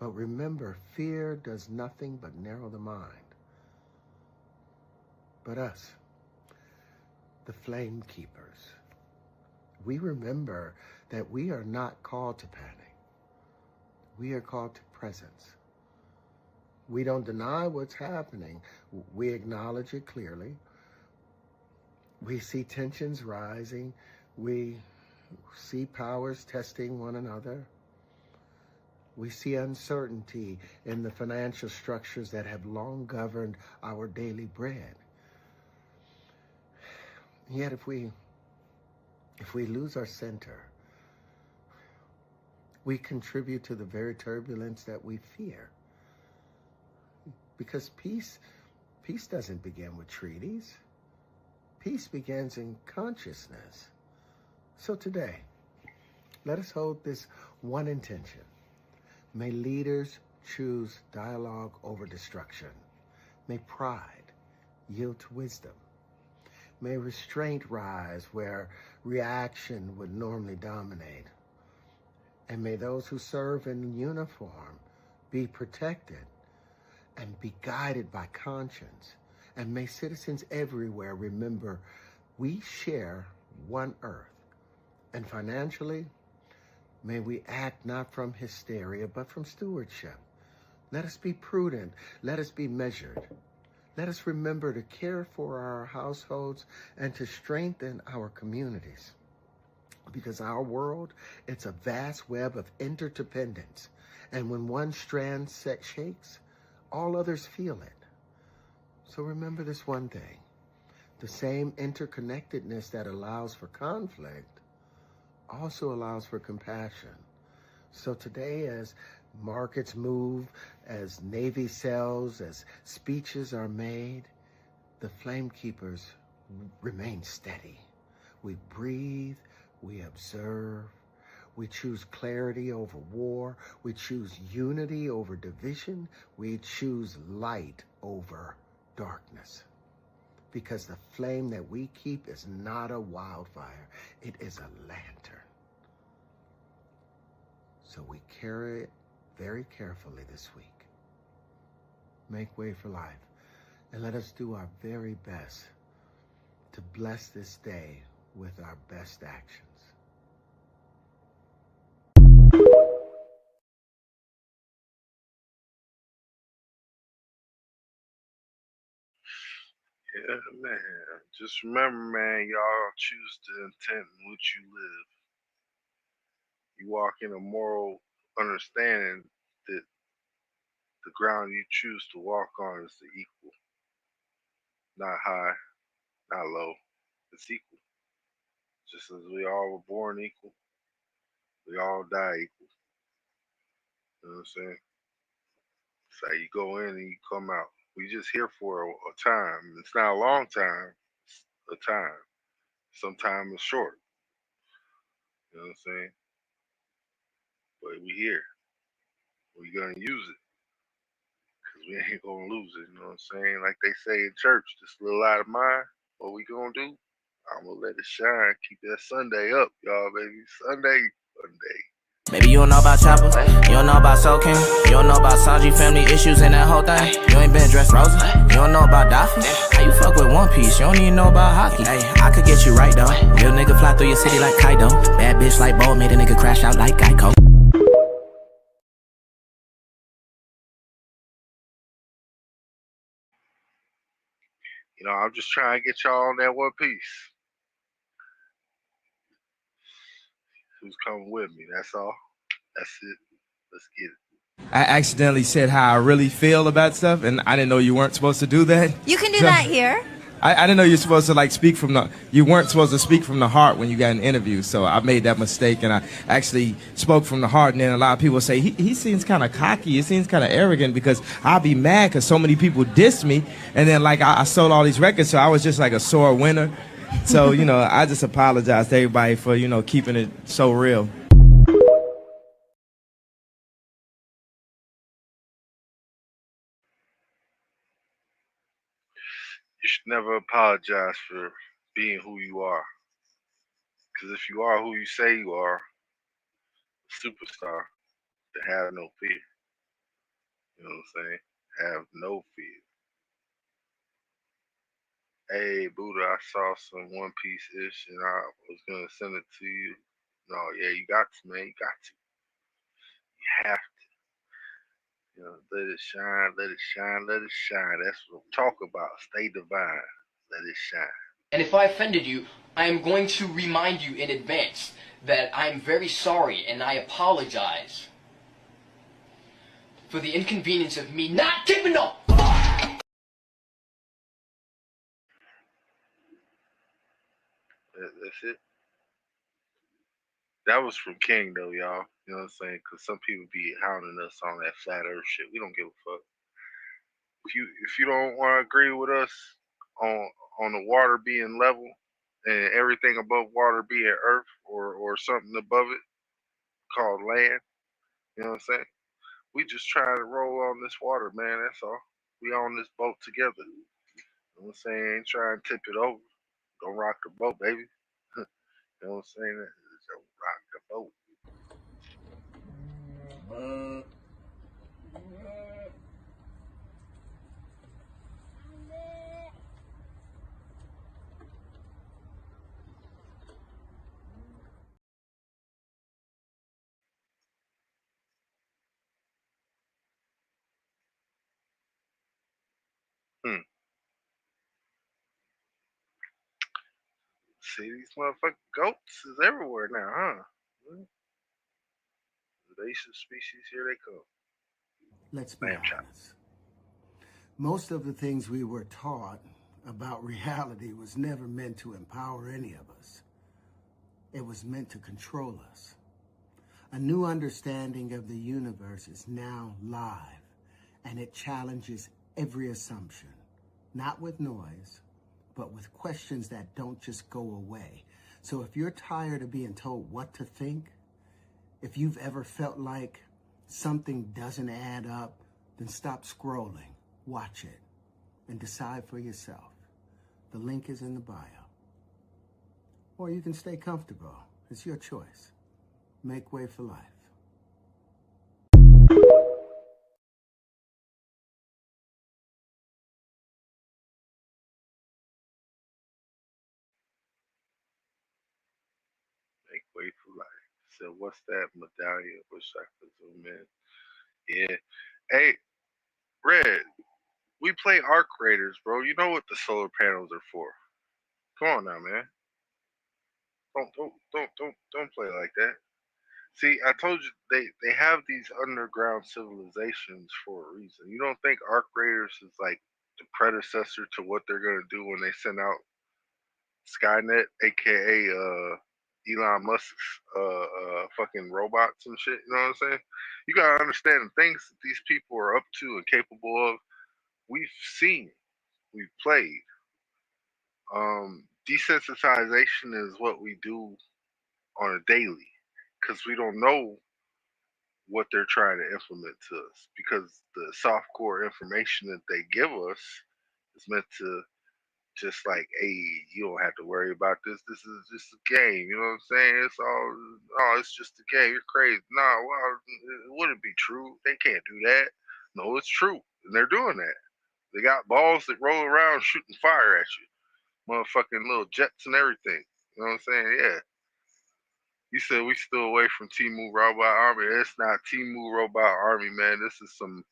But remember, fear does nothing but narrow the mind. But us, the flame keepers, we remember that we are not called to panic. We are called to presence. We don't deny what's happening. We acknowledge it clearly. We see tensions rising. We see powers testing one another. We see uncertainty in the financial structures that have long governed our daily bread. Yet if we lose our center, we contribute to the very turbulence that we fear. Because peace doesn't begin with treaties. Peace begins in consciousness. So today, let us hold this one intention. May leaders choose dialogue over destruction. May pride yield to wisdom. May restraint rise where reaction would normally dominate. And may those who serve in uniform be protected and be guided by conscience. And may citizens everywhere remember we share one earth. And financially, may we act not from hysteria, but from stewardship. Let us be prudent. Let us be measured. Let us remember to care for our households and to strengthen our communities. Because our world, it's a vast web of interdependence. And when one strand shakes, all others feel it. So remember this one thing. The same interconnectedness that allows for conflict also allows for compassion. So today, as markets move, as Navy sells, as speeches are made, the flame keepers remain steady. We breathe, we observe, we choose clarity over war, we choose unity over division, we choose light over darkness. Because the flame that we keep is not a wildfire, it is a lantern. So we carry it very carefully this week. Make way for life, and let us do our very best to bless this day with our best actions. Yeah, man. Just remember, man, y'all choose the intent in which you live. You walk in a moral understanding that the ground you choose to walk on is the equal. Not high, not low. It's equal. Just as we all were born equal, we all die equal. You know what I'm saying? It's like you go in and you come out. We just here for a time. It's not a long time. It's a time. Sometimes it's short. You know what I'm saying? But we here. We gonna use it. Cause we ain't gonna lose it. You know what I'm saying? Like they say in church, this little light of mine, what we gonna do? I'm gonna let it shine. Keep that Sunday up, y'all, baby. Sunday. Baby, you don't know about Chopper, you don't know about Soul King, you don't know about Sanji family issues and that whole thing. You ain't been dressed rosy, you don't know about Daffy. How you fuck with One Piece, you don't even know about hockey. Hey, I could get you right though. Real nigga fly through your city like Kaido. Bad bitch like Bo made a nigga crash out like Geico. You know, I'm just trying to get y'all on that One Piece. Who's coming with me? That's all. That's it. Let's get it. I accidentally said how I really feel about stuff, and I didn't know you weren't supposed to do that. You can do that here. I didn't know you're supposed to like speak from the. You weren't supposed to speak from the heart when you got an interview, so I made that mistake, and I actually spoke from the heart. And then a lot of people say he seems kind of cocky, he seems kind of arrogant because I'll be mad because so many people diss me, and then like I sold all these records, so I was just like a sore winner. So you know, I just apologize to everybody for keeping it so real. You should never apologize for being who you are. Because if you are who you say you are, a superstar, to have no fear. You know what I'm saying? Have no fear. Hey, Buddha, I saw some One Piece-ish and I was going to send it to you. No, yeah, you got to, man. You got to. You have to. You know, let it shine, let it shine, let it shine. That's what I'm talking about. Stay divine. Let it shine. And if I offended you, I am going to remind you in advance that I am very sorry and I apologize for the inconvenience of me not giving up. That's it. That was from King, though, y'all. You know what I'm saying? Because some people be hounding us on that flat earth shit. We don't give a fuck. If you don't want to agree with us on the water being level and everything above water being earth or something above it called land, you know what I'm saying? We just trying to roll on this water, man. That's all. We on this boat together. You know what I'm saying? Ain't trying to tip it over. Don't rock the boat, baby. You know what I'm saying? Don't rock the boat. See, these motherfucking goats is everywhere now, huh? Invasive species, here they come. Let's be honest. Most of the things we were taught about reality was never meant to empower any of us. It was meant to control us. A new understanding of the universe is now live, and it challenges every assumption, not with noise, but with questions that don't just go away. So if you're tired of being told what to think, if you've ever felt like something doesn't add up, then stop scrolling, watch it, and decide for yourself. The link is in the bio. Or you can stay comfortable. It's your choice. Make way for life. Make way for life. So what's that medallion? Wish I could zoom in. Yeah. Hey, Red, we play arc raiders, bro. You know what the solar panels are for. Come on now, man. Don't play like that. See, I told you they have these underground civilizations for a reason. You don't think arc raiders is like the predecessor to what they're gonna do when they send out Skynet, aka Elon Musk's fucking robots and shit. You know what I'm saying? You gotta understand the things that these people are up to and capable of. We've seen, we've played. Desensitization is what we do on a daily because we don't know what they're trying to implement to us because the soft core information that they give us is meant to just like, hey, you don't have to worry about this. This is just a game. You know what I'm saying? It's all, oh, it's just a game. You're crazy. Nah, well, it wouldn't be true. They can't do that. No, it's true. And they're doing that. They got balls that roll around shooting fire at you. Motherfucking little jets and everything. You know what I'm saying? Yeah. You said we still away from Timu Robot Army. It's not Timu Robot Army, man. This is some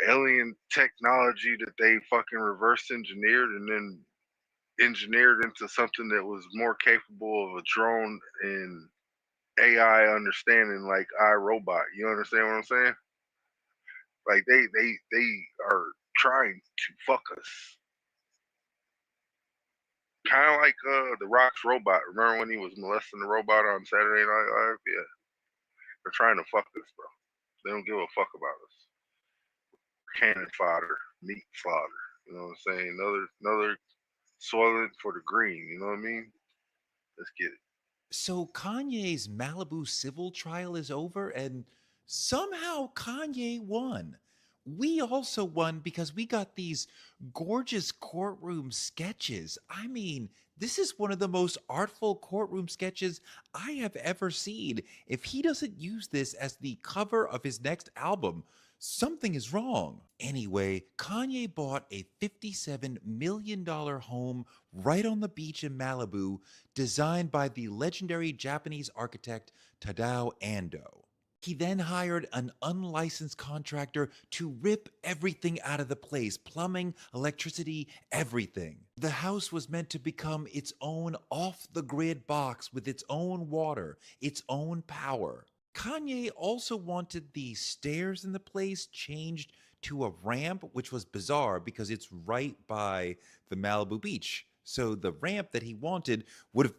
alien technology that they fucking reverse engineered and then engineered into something that was more capable of a drone and AI understanding like iRobot. You understand what I'm saying? Like they are trying to fuck us. Kind of like The Rock's robot. Remember when he was molesting the robot on Saturday Night Live? Yeah. They're trying to fuck us, bro. They don't give a fuck about us. Cannon fodder, meat slaughter. You know what I'm saying? Another soiling for the green. You know what I mean? Let's get it. So Kanye's Malibu civil trial is over, and somehow Kanye won. We also won because we got these gorgeous courtroom sketches. I mean, this is one of the most artful courtroom sketches I have ever seen. If he doesn't use this as the cover of his next album, something is wrong. Anyway, Kanye bought a $57 million home right on the beach in Malibu, designed by the legendary Japanese architect Tadao Ando. He then hired an unlicensed contractor to rip everything out of the place, plumbing, electricity, everything. The house was meant to become its own off-the-grid box with its own water, its own power. Kanye also wanted the stairs in the place changed to a ramp, which was bizarre because it's right by the Malibu beach. So the ramp that he wanted would have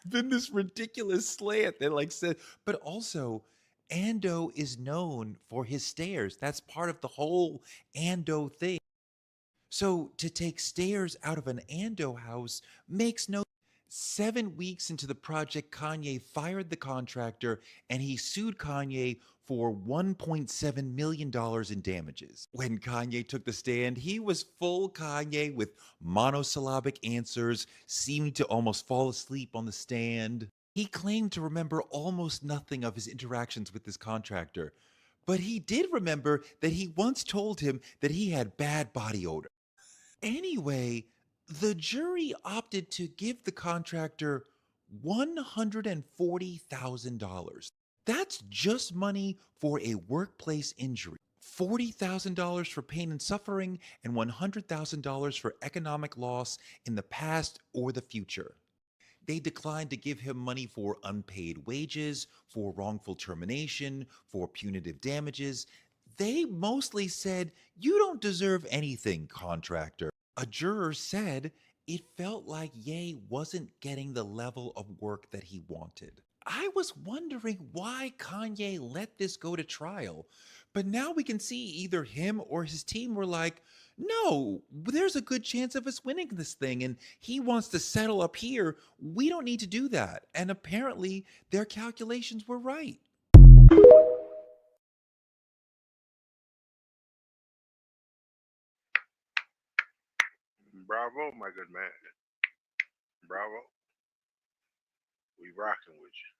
been this ridiculous slant that said, but also Ando is known for his stairs. That's part of the whole Ando thing. So to take stairs out of an Ando house makes no 7 weeks into the project, Kanye fired the contractor and he sued Kanye for $1.7 million in damages. When Kanye took the stand, he was full Kanye with monosyllabic answers, seeming to almost fall asleep on the stand. He claimed to remember almost nothing of his interactions with this contractor, but he did remember that he once told him that he had bad body odor. Anyway, the jury opted to give the contractor $140,000. That's just money for a workplace injury. $40,000 for pain and suffering, and $100,000 for economic loss in the past or the future. They declined to give him money for unpaid wages, for wrongful termination, for punitive damages. They mostly said, "You don't deserve anything, contractor." A juror said it felt like Ye wasn't getting the level of work that he wanted. I was wondering why Kanye let this go to trial, but now we can see either him or his team were like, no, there's a good chance of us winning this thing, and he wants to settle up here. We don't need to do that. And apparently their calculations were right. Bravo, my good man. Bravo. We rocking with you.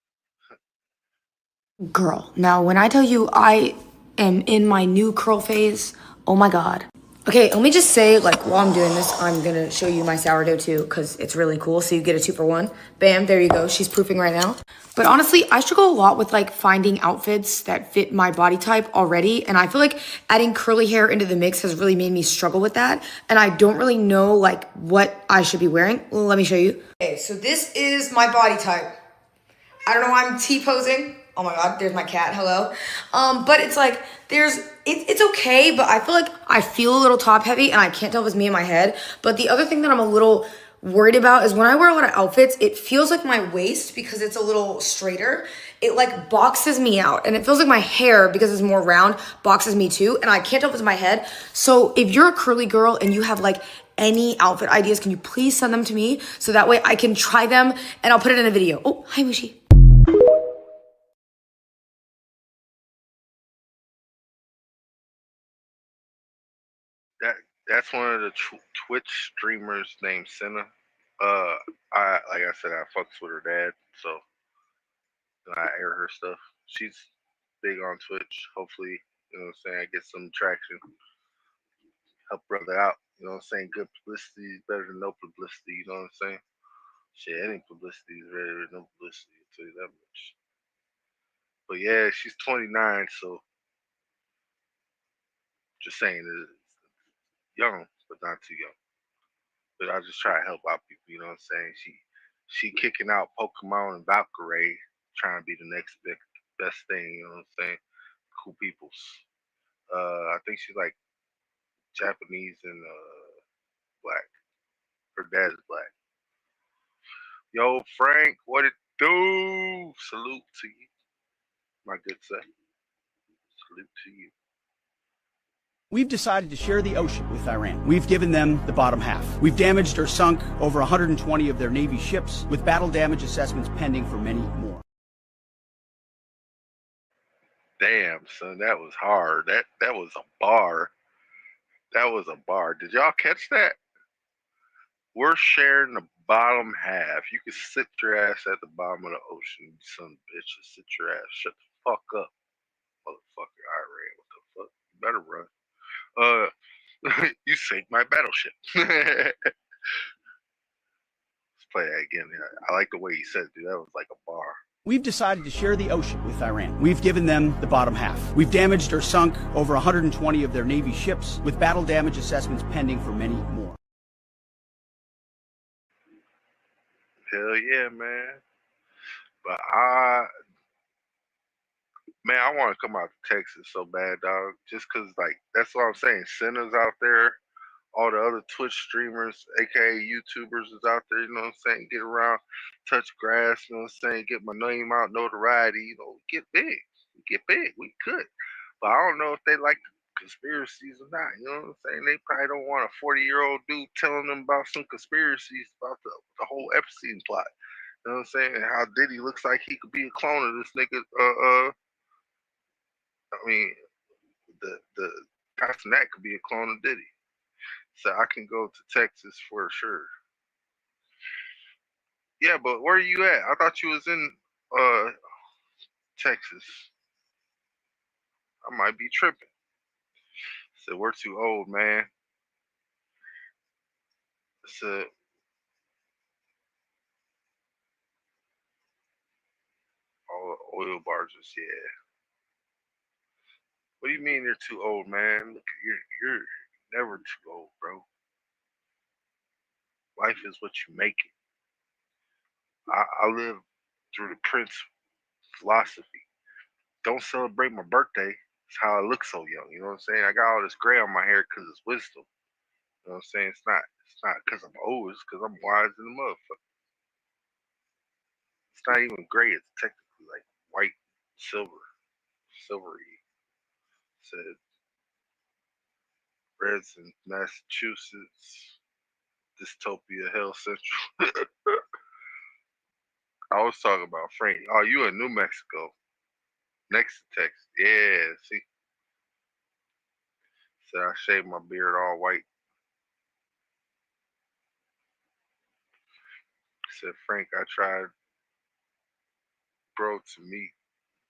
Girl, now when I tell you I am in my new curl phase, oh my god. Okay, let me just say, while I'm doing this, I'm gonna show you my sourdough too, because it's really cool, so you get a 2-for-1. Bam, there you go, she's proofing right now. But honestly, I struggle a lot with finding outfits that fit my body type already, and I feel like adding curly hair into the mix has really made me struggle with that, and I don't really know what I should be wearing. Let me show you. Okay, so this is my body type. I don't know why I'm T-posing. Oh my god, there's my cat, hello. But it's it's okay, but I feel a little top heavy and I can't tell if it's me in my head. But the other thing that I'm a little worried about is when I wear a lot of outfits, it feels like my waist, because it's a little straighter, it boxes me out. And it feels like my hair, because it's more round, boxes me too. And I can't tell if it's my head. So if you're a curly girl and you have any outfit ideas, can you please send them to me? So that way I can try them and I'll put it in a video. Oh, hi Mushi. That's one of the Twitch streamers named Senna. Like I said, I fucks with her dad, so I air her stuff. She's big on Twitch. Hopefully, you know what I'm saying, I get some traction. Help brother out. You know what I'm saying? Good publicity is better than no publicity, you know what I'm saying? Shit, any publicity is better than no publicity, I'll tell you that much. But yeah, she's 29, so just saying, it's young, but not too young. But I just try to help out people, you know what I'm saying? She kicking out Pokemon and Valkyrie, trying to be the next best thing, you know what I'm saying? Cool peoples. I think she's like Japanese and black. Her dad is black. Yo, Frank, what it do? Salute to you, my good sir. Salute to you. We've decided to share the ocean with Iran. We've given them the bottom half. We've damaged or sunk over 120 of their Navy ships, with battle damage assessments pending for many more. Damn, son, that was hard. That was a bar. That was a bar. Did y'all catch that? We're sharing the bottom half. You can sit your ass at the bottom of the ocean, you son of a bitch. Sit your ass. Shut the fuck up, motherfucker. Iran, what the fuck? You better run. You sank my battleship. Let's play that again. I like the way he said it, dude. That was like a bar. We've decided to share the ocean with Iran. We've given them the bottom half. We've damaged or sunk over 120 of their Navy ships, with battle damage assessments pending for many more. Hell yeah, man. But man, I want to come out to Texas so bad, dog. Just cause like that's what I'm saying. Sinners out there, all the other Twitch streamers, aka YouTubers, is out there. You know what I'm saying? Get around, touch grass. You know what I'm saying? Get my name out, notoriety. You know, get big. Get big. We could, but I don't know if they like the conspiracies or not. You know what I'm saying? They probably don't want a 40-year-old dude telling them about some conspiracies about the whole Epstein plot. You know what I'm saying? And how Diddy looks like he could be a clone of this nigga. I mean, the Castanet could be a clone of Diddy. So I can go to Texas for sure. Yeah, but where are you at? I thought you was in Texas. I might be tripping. So we're too old, man. So all the oil barges, yeah. What do you mean you're too old, man? Look, you're never too old, bro. Life is what you make it. I live through the Prince philosophy. Don't celebrate my birthday. It's how I look so young. You know what I'm saying? I got all this gray on my hair because it's wisdom. You know what I'm saying? It's not because I'm old. It's because I'm wise in the motherfucker. It's not even gray. It's technically like white, silvery. Said Reds in Massachusetts, dystopia, hell central. I was talking about Frank. Oh, you in New Mexico, next to Texas. Yeah, see. So I shaved my beard all white. Said Frank, I tried, bro, to meet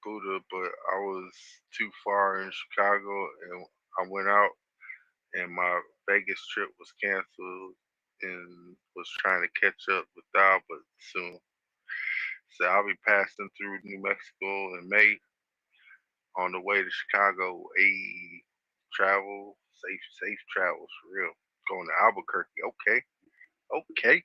Buddha, but I was too far in Chicago, and I went out, and my Vegas trip was canceled, and was trying to catch up with Thou, but soon. So I'll be passing through New Mexico in May on the way to Chicago. Travel, safe travels for real. Going to Albuquerque. Okay.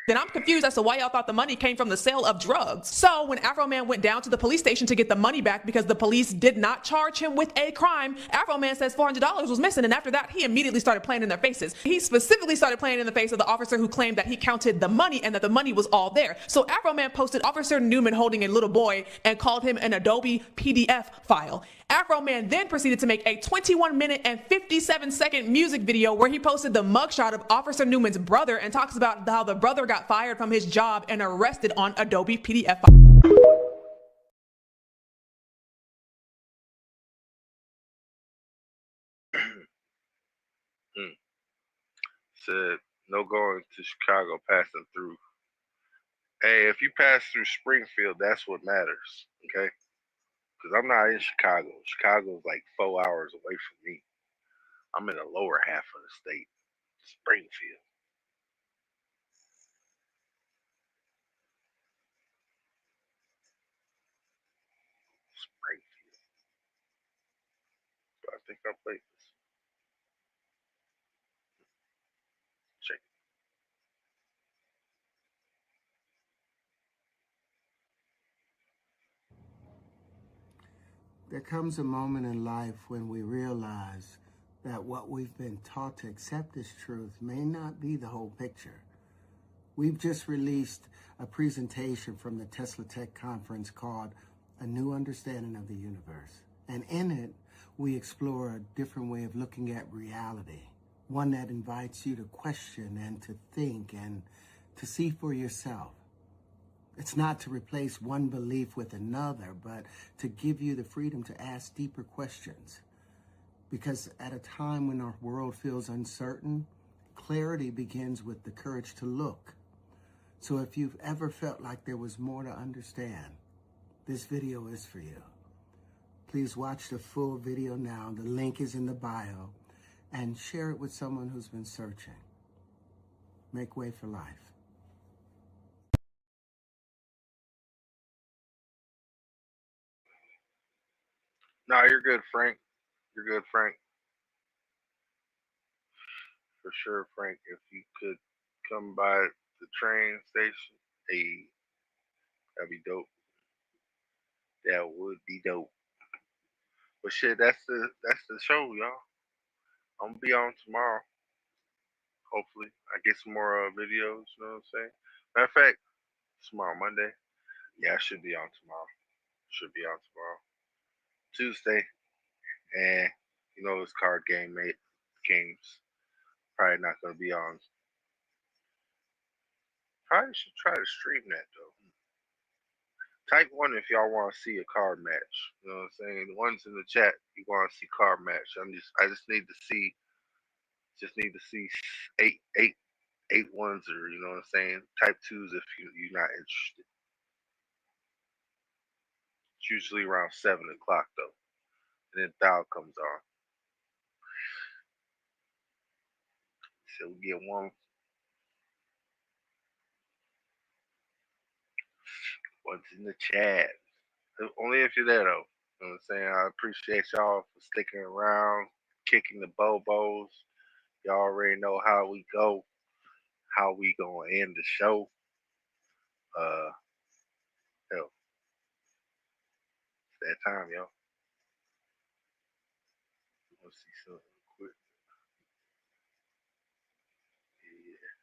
Then I'm confused as to why y'all thought the money came from the sale of drugs. So when Afro Man went down to the police station to get the money back because the police did not charge him with a crime, Afro Man says $400 was missing, and after that, he immediately started playing in their faces. He specifically started playing in the face of the officer who claimed that he counted the money and that the money was all there. So Afro Man posted Officer Newman holding a little boy and called him an Adobe PDF file. Afro Man then proceeded to make a 21-minute and 57-second music video where he posted the mugshot of Officer Newman's brother and talks about how the brother got fired from his job and arrested on Adobe PDF file. Said no going to Chicago passing through. Hey, if you pass through Springfield, that's what matters. Okay, because I'm not in Chicago. Chicago's like 4 hours away from me. I'm in the lower half of the state, Springfield. Springfield. So I think I played this. Check it. There comes a moment in life when we realize that what we've been taught to accept as truth may not be the whole picture. We've just released a presentation from the Tesla Tech Conference called A New Understanding of the Universe. And in it, we explore a different way of looking at reality, one that invites you to question and to think and to see for yourself. It's not to replace one belief with another, but to give you the freedom to ask deeper questions. Because at a time when our world feels uncertain, clarity begins with the courage to look. So if you've ever felt like there was more to understand, this video is for you. Please watch the full video now. The link is in the bio, and share it with someone who's been searching. Make way for life. No, you're good, Frank. You're good, Frank. For sure, Frank. If you could come by the train station, hey, that'd be dope. That would be dope. But shit, that's the show, y'all. I'm gonna be on tomorrow. Hopefully, I get some more videos. You know what I'm saying? Matter of fact, tomorrow, Monday. Yeah, I should be on tomorrow. Should be on tomorrow. Tuesday, and you know this card games. Probably not gonna be on. Probably should try to stream that though. Type 1 if y'all want to see a card match. You know what I'm saying? The ones in the chat, you want to see card match. I just need to see eight ones, or you know what I'm saying? Type 2s if you're not interested. It's usually around 7 o'clock though. And then Thou comes on. So we get one. What's in the chat? Only if you're there though. You know what I'm saying? I appreciate y'all for sticking around, kicking the bobos. Y'all already know how we go, how we gonna end the show. Hell, it's that time, y'all. Let's see something quick. Yeah.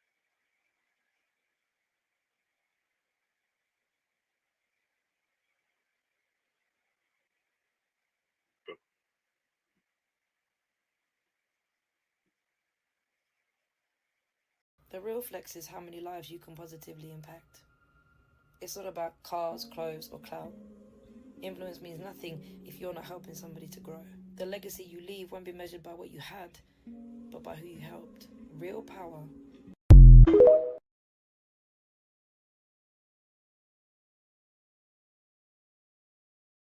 The real flex is how many lives you can positively impact. It's not about cars, clothes, or clout. Influence means nothing if you're not helping somebody to grow. The legacy you leave won't be measured by what you had, but by who you helped. Real power